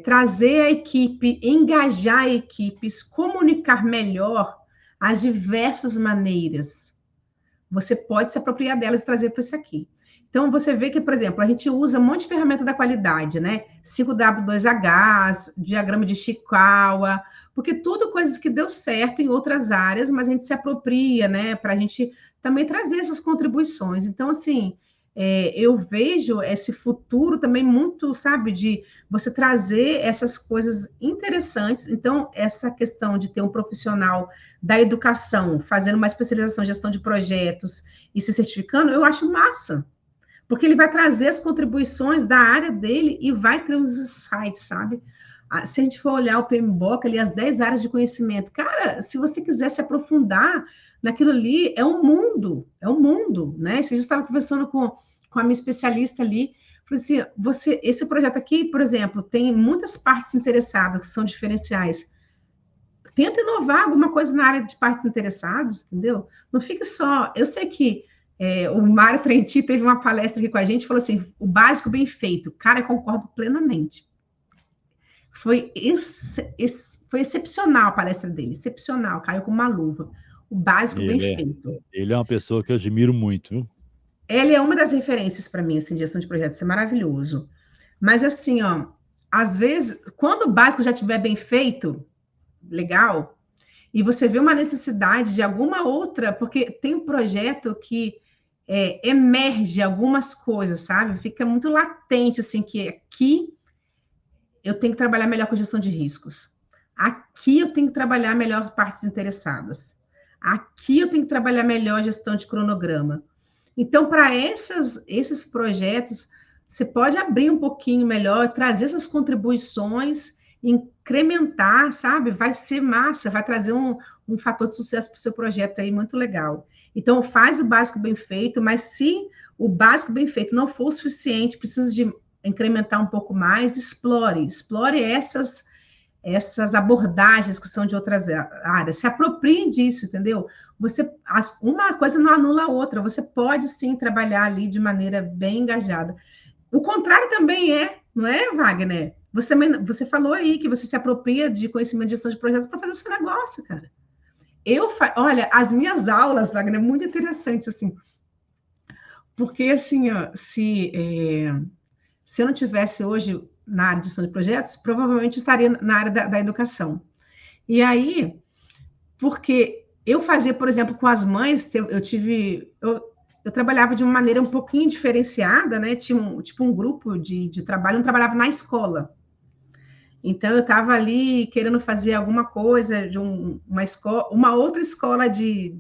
trazer a equipe, engajar a equipe, comunicar melhor as diversas maneiras. Você pode se apropriar delas e trazer para isso aqui. Então, você vê que, por exemplo, a gente usa um monte de ferramenta da qualidade, né? 5W2H, diagrama de Ishikawa, porque tudo coisas que deu certo em outras áreas, mas a gente se apropria, né? Para a gente também trazer essas contribuições. Então, assim, eu vejo esse futuro também muito, sabe, de você trazer essas coisas interessantes. Então, essa questão de ter um profissional da educação fazendo uma especialização em gestão de projetos e se certificando, eu acho massa. Porque ele vai trazer as contribuições da área dele e vai ter os insights, sabe? Se a gente for olhar o PMBOK ali, as 10 áreas de conhecimento, cara, se você quiser se aprofundar naquilo ali, é um mundo, né? Você já estava conversando com a minha especialista ali, falei assim, esse projeto aqui, por exemplo, tem muitas partes interessadas que são diferenciais. Tenta inovar alguma coisa na área de partes interessadas, entendeu? Não fique só... Eu sei que o Mário Trenti teve uma palestra aqui com a gente e falou assim, o básico bem feito. Cara, eu concordo plenamente. Foi excepcional a palestra dele, excepcional, caiu com uma luva. O básico bem feito. Ele é uma pessoa que eu admiro muito, viu? Ele é uma das referências para mim, assim, de gestão de projetos, é maravilhoso. Mas assim, ó, às vezes, quando o básico já estiver bem feito, legal, e você vê uma necessidade de alguma outra, porque tem um projeto que emerge algumas coisas, sabe? Fica muito latente, assim, que aqui eu tenho que trabalhar melhor com gestão de riscos. Aqui eu tenho que trabalhar melhor partes interessadas. Aqui eu tenho que trabalhar melhor gestão de cronograma. Então, para esses projetos, você pode abrir um pouquinho melhor, trazer essas contribuições, incrementar, sabe? Vai ser massa, vai trazer um fator de sucesso para o seu projeto aí muito legal. Então, faz o básico bem feito, mas se o básico bem feito não for o suficiente, precisa de incrementar um pouco mais, explore essas abordagens que são de outras áreas, se aproprie disso, entendeu? Uma coisa não anula a outra, você pode sim trabalhar ali de maneira bem engajada. O contrário também não é, Wagner? Você falou aí que você se apropria de conhecimento de gestão de projetos para fazer o seu negócio, cara. Olha, as minhas aulas, Wagner, é muito interessante, assim, porque, assim, ó, se eu não tivesse hoje na área de gestão de projetos, provavelmente estaria na área da educação. E aí, porque eu fazia, por exemplo, com as mães, eu trabalhava de uma maneira um pouquinho diferenciada, né? Tinha um grupo de trabalho, eu trabalhava na escola. Então, eu estava ali querendo fazer alguma coisa de uma outra escola de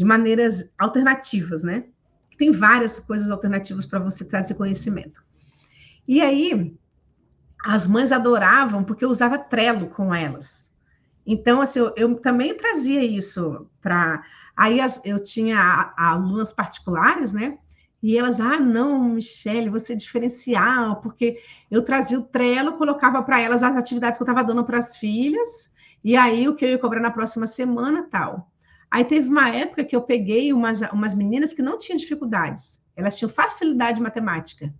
maneiras alternativas, né? Tem várias coisas alternativas para você trazer conhecimento. E aí, as mães adoravam, porque eu usava Trello com elas. Então, assim, eu também trazia isso para... Aí, eu tinha alunas particulares, né? E elas, não, Michele, você é diferencial, porque eu trazia o Trello, colocava para elas as atividades que eu estava dando para as filhas, e aí o que eu ia cobrar na próxima semana, tal. Aí teve uma época que eu peguei umas meninas que não tinham dificuldades, elas tinham facilidade em matemática.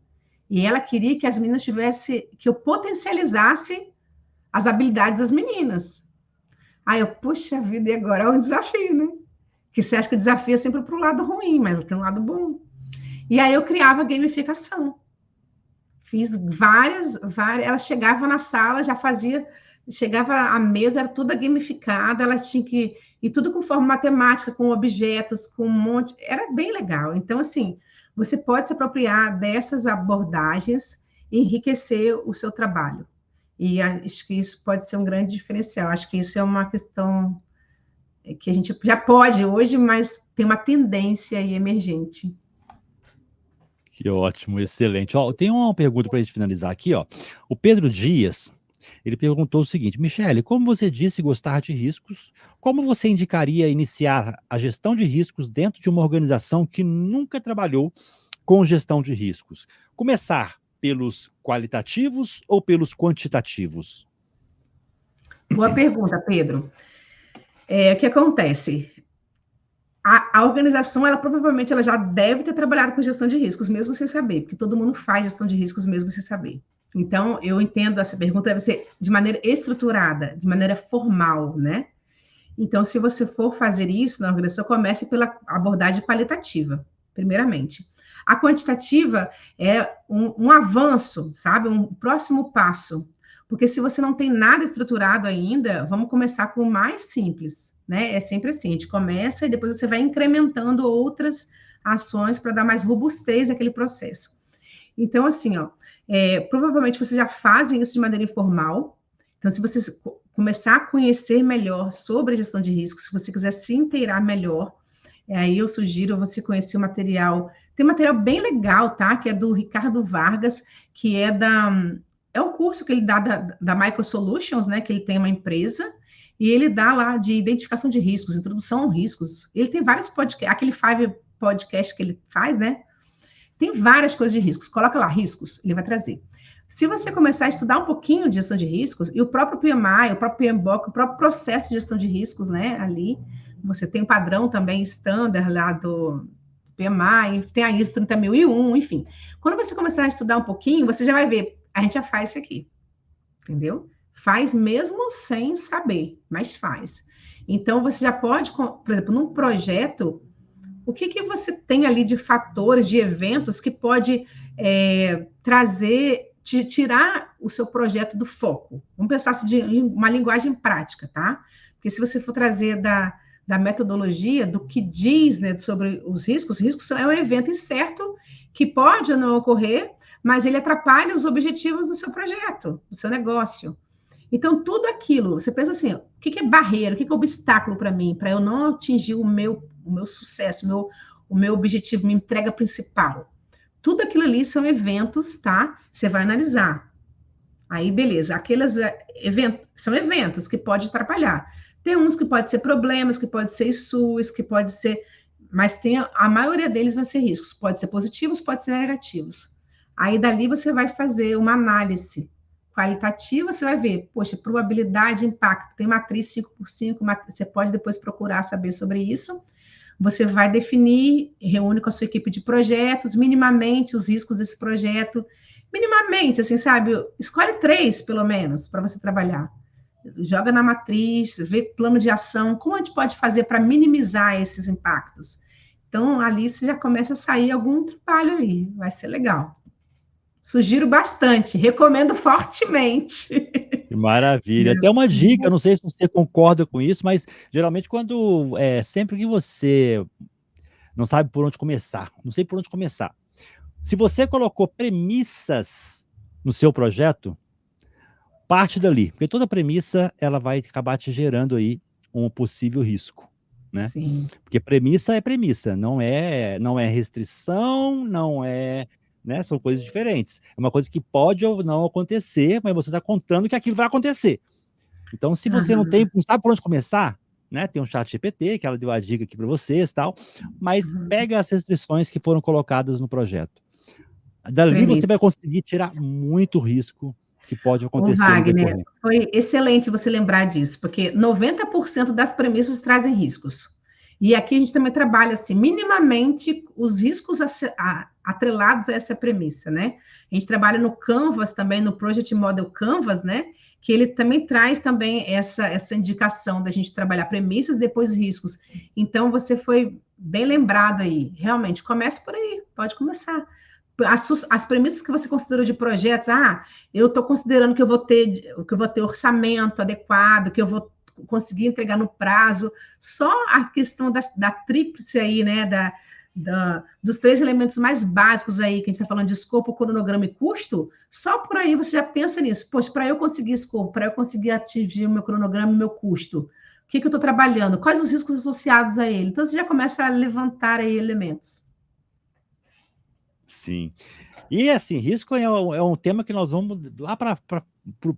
E ela queria que as meninas que eu potencializasse as habilidades das meninas. Aí eu, puxa vida, e agora é um desafio, né? Que você acha que o desafio é sempre para o lado ruim, mas tem um lado bom. E aí eu criava gamificação. Fiz várias, elas chegavam na sala, chegava à mesa, era toda gamificada, elas tinham que... E tudo com forma matemática, com objetos, com um monte... Era bem legal. Então, assim, você pode se apropriar dessas abordagens e enriquecer o seu trabalho. E acho que isso pode ser um grande diferencial. Acho que isso é uma questão que a gente já pode hoje, mas tem uma tendência aí emergente. Que ótimo, excelente. Ó, tem uma pergunta para a gente finalizar aqui, ó. O Pedro Dias, ele perguntou o seguinte: Michele, como você disse gostar de riscos, como você indicaria iniciar a gestão de riscos dentro de uma organização que nunca trabalhou com gestão de riscos? Começar pelos qualitativos ou pelos quantitativos? Boa pergunta, Pedro. O que acontece? A organização, provavelmente, ela já deve ter trabalhado com gestão de riscos, mesmo sem saber, porque todo mundo faz gestão de riscos mesmo sem saber. Então, eu entendo essa pergunta deve ser de maneira estruturada, de maneira formal, né? Então, se você for fazer isso na organização, comece pela abordagem qualitativa, primeiramente. A quantitativa é um avanço, sabe? Um próximo passo. Porque se você não tem nada estruturado ainda, vamos começar com o mais simples, né? É sempre assim, a gente começa e depois você vai incrementando outras ações para dar mais robustez àquele processo. Então, assim, ó, provavelmente vocês já fazem isso de maneira informal. Então, se você começar a conhecer melhor sobre a gestão de risco, se você quiser se inteirar melhor, aí eu sugiro você conhecer o material. Tem um material bem legal, tá? Que é do Ricardo Vargas, que é um curso que ele dá da Micro Solutions, né? Que ele tem uma empresa, e ele dá lá de identificação de riscos, introdução a riscos. Ele tem vários podcasts, aquele Five podcast que ele faz, né? Tem várias coisas de riscos. Coloca lá, riscos, ele vai trazer. Se você começar a estudar um pouquinho de gestão de riscos, e o próprio PMI, o próprio PMBOK, o próprio processo de gestão de riscos, né, ali, você tem um padrão também standard lá do PMI, tem a ISO 30001, enfim. Quando você começar a estudar um pouquinho, você já vai ver, a gente já faz isso aqui, entendeu? Faz mesmo sem saber, mas faz. Então, você já pode, por exemplo, num projeto, o que você tem ali de fatores, de eventos que pode trazer, tirar o seu projeto do foco? Vamos pensar assim, de uma linguagem prática, tá? Porque se você for trazer da metodologia, do que diz, né, sobre os riscos é um evento incerto que pode ou não ocorrer, mas ele atrapalha os objetivos do seu projeto, do seu negócio. Então, tudo aquilo, você pensa assim, o que é barreira, o que é obstáculo para mim, para eu não atingir o meu sucesso, o meu objetivo, minha entrega principal. Tudo aquilo ali são eventos, tá? Você vai analisar. Aí, beleza, aqueles são eventos que podem atrapalhar. Tem uns que podem ser problemas, que pode ser SUS, que pode ser... Mas a maioria deles vai ser riscos. Pode ser positivos, pode ser negativos. Aí, dali, você vai fazer uma análise qualitativa, você vai ver, poxa, probabilidade, impacto, tem matriz 5x5, você pode depois procurar saber sobre isso. Você vai definir, reúne com a sua equipe de projetos, minimamente os riscos desse projeto, minimamente, assim, sabe, escolhe 3, pelo menos, para você trabalhar. Joga na matriz, vê plano de ação, como a gente pode fazer para minimizar esses impactos. Então, ali você já começa a sair algum trabalho ali, vai ser legal. Sugiro bastante, recomendo fortemente. Que maravilha. Até uma dica, eu não sei se você concorda com isso, mas geralmente sempre que você não sabe por onde começar, não sei por onde começar. Se você colocou premissas no seu projeto, parte dali, porque toda premissa ela vai acabar te gerando aí um possível risco, né? Sim. Porque premissa é premissa, não é restrição, não é, né? São coisas diferentes. É uma coisa que pode ou não acontecer, mas você está contando que aquilo vai acontecer. Então, se você não sabe por onde começar, né? Tem um chat GPT que ela deu a dica aqui para vocês, tal, mas pega as restrições que foram colocadas no projeto. Dali você vai conseguir tirar muito risco que pode acontecer. Wagner, foi excelente você lembrar disso, porque 90% das premissas trazem riscos. E aqui a gente também trabalha, assim, minimamente os riscos atrelados a essa premissa, né? A gente trabalha no Canvas também, no Project Model Canvas, né? Que ele também traz também essa indicação da gente trabalhar premissas, depois riscos. Então, você foi bem lembrado aí. Realmente, comece por aí, pode começar. As premissas que você considerou de projetos, eu estou considerando que eu vou ter orçamento adequado, que eu vou conseguir entregar no prazo, só a questão da tríplice aí, né, dos 3 elementos mais básicos aí, que a gente está falando de escopo, cronograma e custo, só por aí você já pensa nisso. Poxa, para eu conseguir escopo, para eu conseguir atingir o meu cronograma e o meu custo, o que eu estou trabalhando? Quais os riscos associados a ele? Então, você já começa a levantar aí elementos. Sim. E, assim, risco é um tema que nós vamos lá para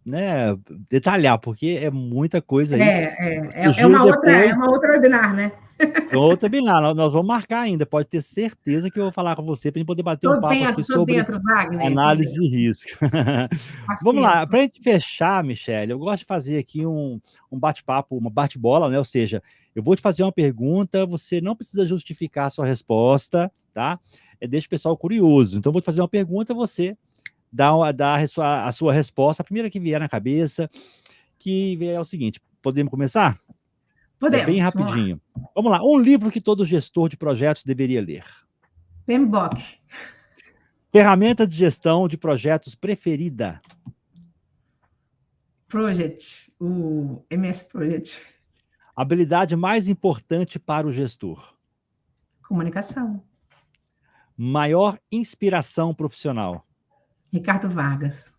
né, detalhar, porque é muita coisa aí. É uma outra webinar, né? Outra webinar, nós vamos marcar ainda, pode ter certeza que eu vou falar com você para a gente poder bater um papo aqui sobre Wagner, análise de risco. Vamos lá, para a gente fechar, Michele, eu gosto de fazer aqui um bate-papo, uma bate-bola, né? Ou seja, eu vou te fazer uma pergunta, você não precisa justificar a sua resposta, tá? Deixa o pessoal curioso. Então, eu vou te fazer uma pergunta, você dar a sua resposta, a primeira que vier na cabeça, que é o seguinte, podemos começar? É bem Podemos, vamos lá. rapidinho. Vamos lá, um livro que todo gestor de projetos deveria ler. PMBOK. Ferramenta de gestão de projetos preferida. Project, o MS Project. Habilidade mais importante para o gestor. Comunicação. Maior inspiração profissional. Ricardo Vargas.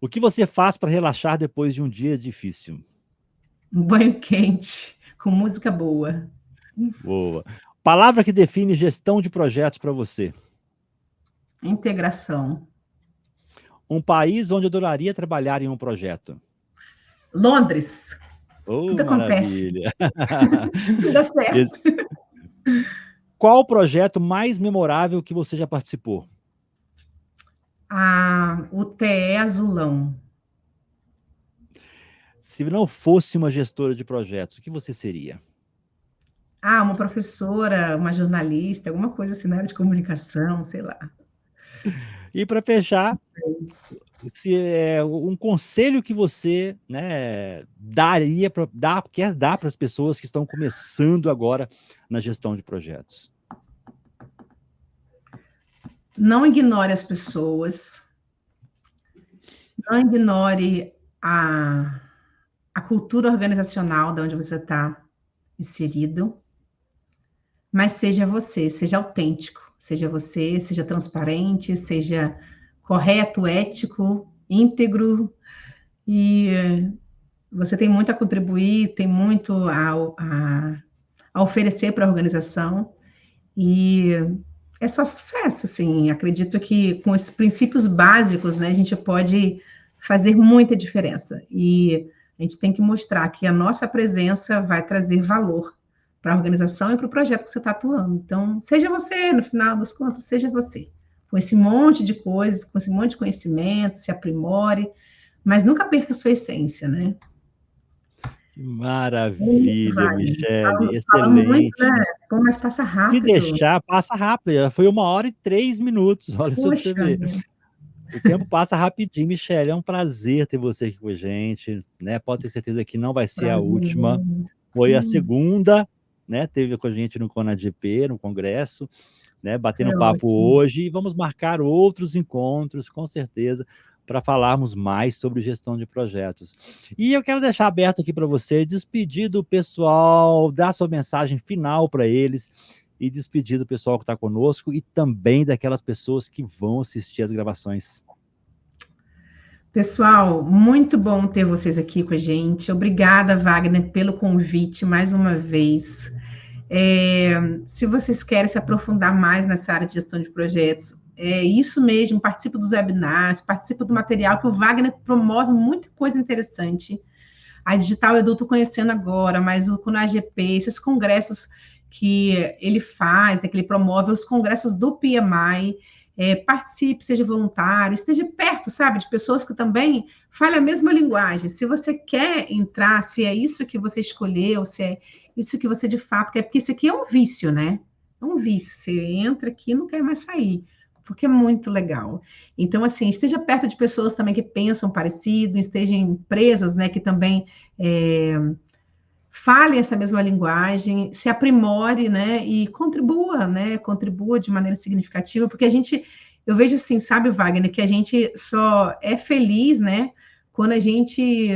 O que você faz para relaxar depois de um dia difícil? Um banho quente, com música boa. Boa. Palavra que define gestão de projetos para você. Integração. Um país onde adoraria trabalhar em um projeto. Londres. Oh, Tudo acontece. maravilha. Tudo dá certo. Qual o projeto mais memorável que você já participou? O TE Azulão. Se não fosse uma gestora de projetos, o que você seria? Uma professora, uma jornalista, alguma coisa assim na área de comunicação, sei lá. E para fechar, se é um conselho que você, né, quer dar para as pessoas que estão começando agora na gestão de projetos? Não ignore as pessoas, não ignore a cultura organizacional de onde você está inserido, mas seja você, seja autêntico, seja você, seja transparente, seja correto, ético, íntegro, e você tem muito a contribuir, tem muito a oferecer para a organização, e é só sucesso, assim. Acredito que com esses princípios básicos, né, a gente pode fazer muita diferença, e a gente tem que mostrar que a nossa presença vai trazer valor para a organização e para o projeto que você está atuando. Então, seja você, no final das contas, seja você. Com esse monte de coisas, com esse monte de conhecimento, se aprimore, mas nunca perca a sua essência, né? Maravilha, Michele, Fala muito, excelente. né? Pô, mas passa Se rápido. deixar, passa rápido. Foi 1h03, olha só pra você ver. O tempo passa rapidinho, Michele. É um prazer ter você aqui com a gente, né? Pode ter certeza que não vai ser a última. Foi a segunda, né? Teve com a gente no CONAGP, no congresso, né? Batendo papo hoje. E vamos marcar outros encontros, com certeza, para falarmos mais sobre gestão de projetos. E eu quero deixar aberto aqui para você, despedir do pessoal, dar sua mensagem final para eles e despedir do pessoal que está conosco e também daquelas pessoas que vão assistir as gravações. Pessoal, muito bom ter vocês aqui com a gente. Obrigada, Wagner, pelo convite mais uma vez. Se vocês querem se aprofundar mais nessa área de gestão de projetos, é isso mesmo, participa dos webinars, participa do material que o Wagner promove muita coisa interessante. A Digital Edu estou conhecendo agora, mas o CONAGP, esses congressos que ele faz, né, que ele promove, os congressos do PMI, participe, seja voluntário, esteja perto, sabe, de pessoas que também falem a mesma linguagem. Se você quer entrar, se é isso que você escolheu, se é isso que você de fato quer, porque isso aqui é um vício, né? É um vício. Você entra aqui e não quer mais sair, porque é muito legal. Então, assim, esteja perto de pessoas também que pensam parecido, esteja em empresas, né, que também falem essa mesma linguagem, se aprimore, né, e contribua de maneira significativa, porque eu vejo assim, sabe, Wagner, que a gente só é feliz, né, quando a gente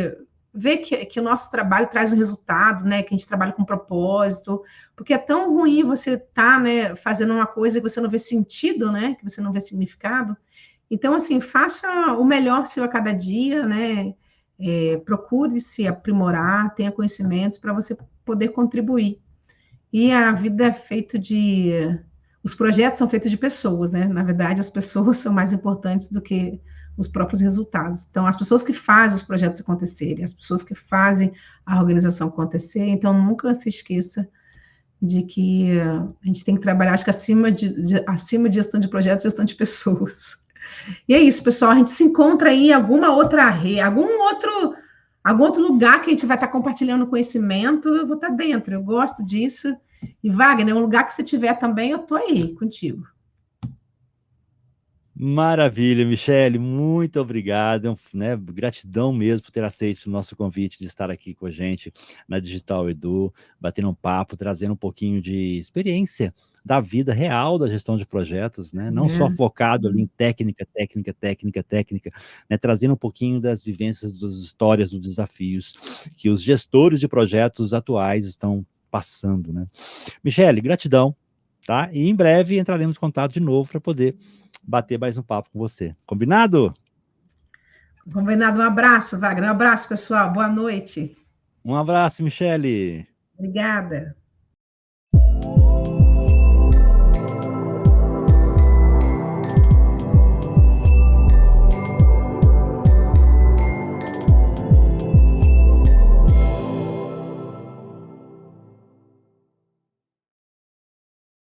vê que o nosso trabalho traz um resultado, né, que a gente trabalha com propósito, porque é tão ruim você estar, né, fazendo uma coisa que você não vê sentido, né, que você não vê significado. Então, assim, faça o melhor seu a cada dia, né, procure se aprimorar, tenha conhecimentos para você poder contribuir. E a vida é feita os projetos são feitos de pessoas, né? Na verdade, as pessoas são mais importantes do que os próprios resultados. Então, as pessoas que fazem os projetos acontecerem, as pessoas que fazem a organização acontecer, então nunca se esqueça de que a gente tem que trabalhar, acho que acima de gestão de projetos, gestão de pessoas. E é isso, pessoal. A gente se encontra aí em alguma outra rede, algum outro lugar que a gente vai estar compartilhando conhecimento. Eu vou estar dentro, eu gosto disso. E, Wagner, um lugar que você tiver também, eu estou aí contigo. Maravilha, Michele, muito obrigado, né? Gratidão mesmo por ter aceito o nosso convite de estar aqui com a gente na Digital Edu, batendo um papo, trazendo um pouquinho de experiência da vida real da gestão de projetos, né? Não só É. focado ali em técnica, né? Trazendo um pouquinho das vivências, das histórias, dos desafios que os gestores de projetos atuais estão passando, né? Michele, gratidão, tá? E em breve entraremos em contato de novo para poder bater mais um papo com você. Combinado? Combinado, um abraço, Wagner. Um abraço, pessoal. Boa noite. Um abraço, Michele. Obrigada.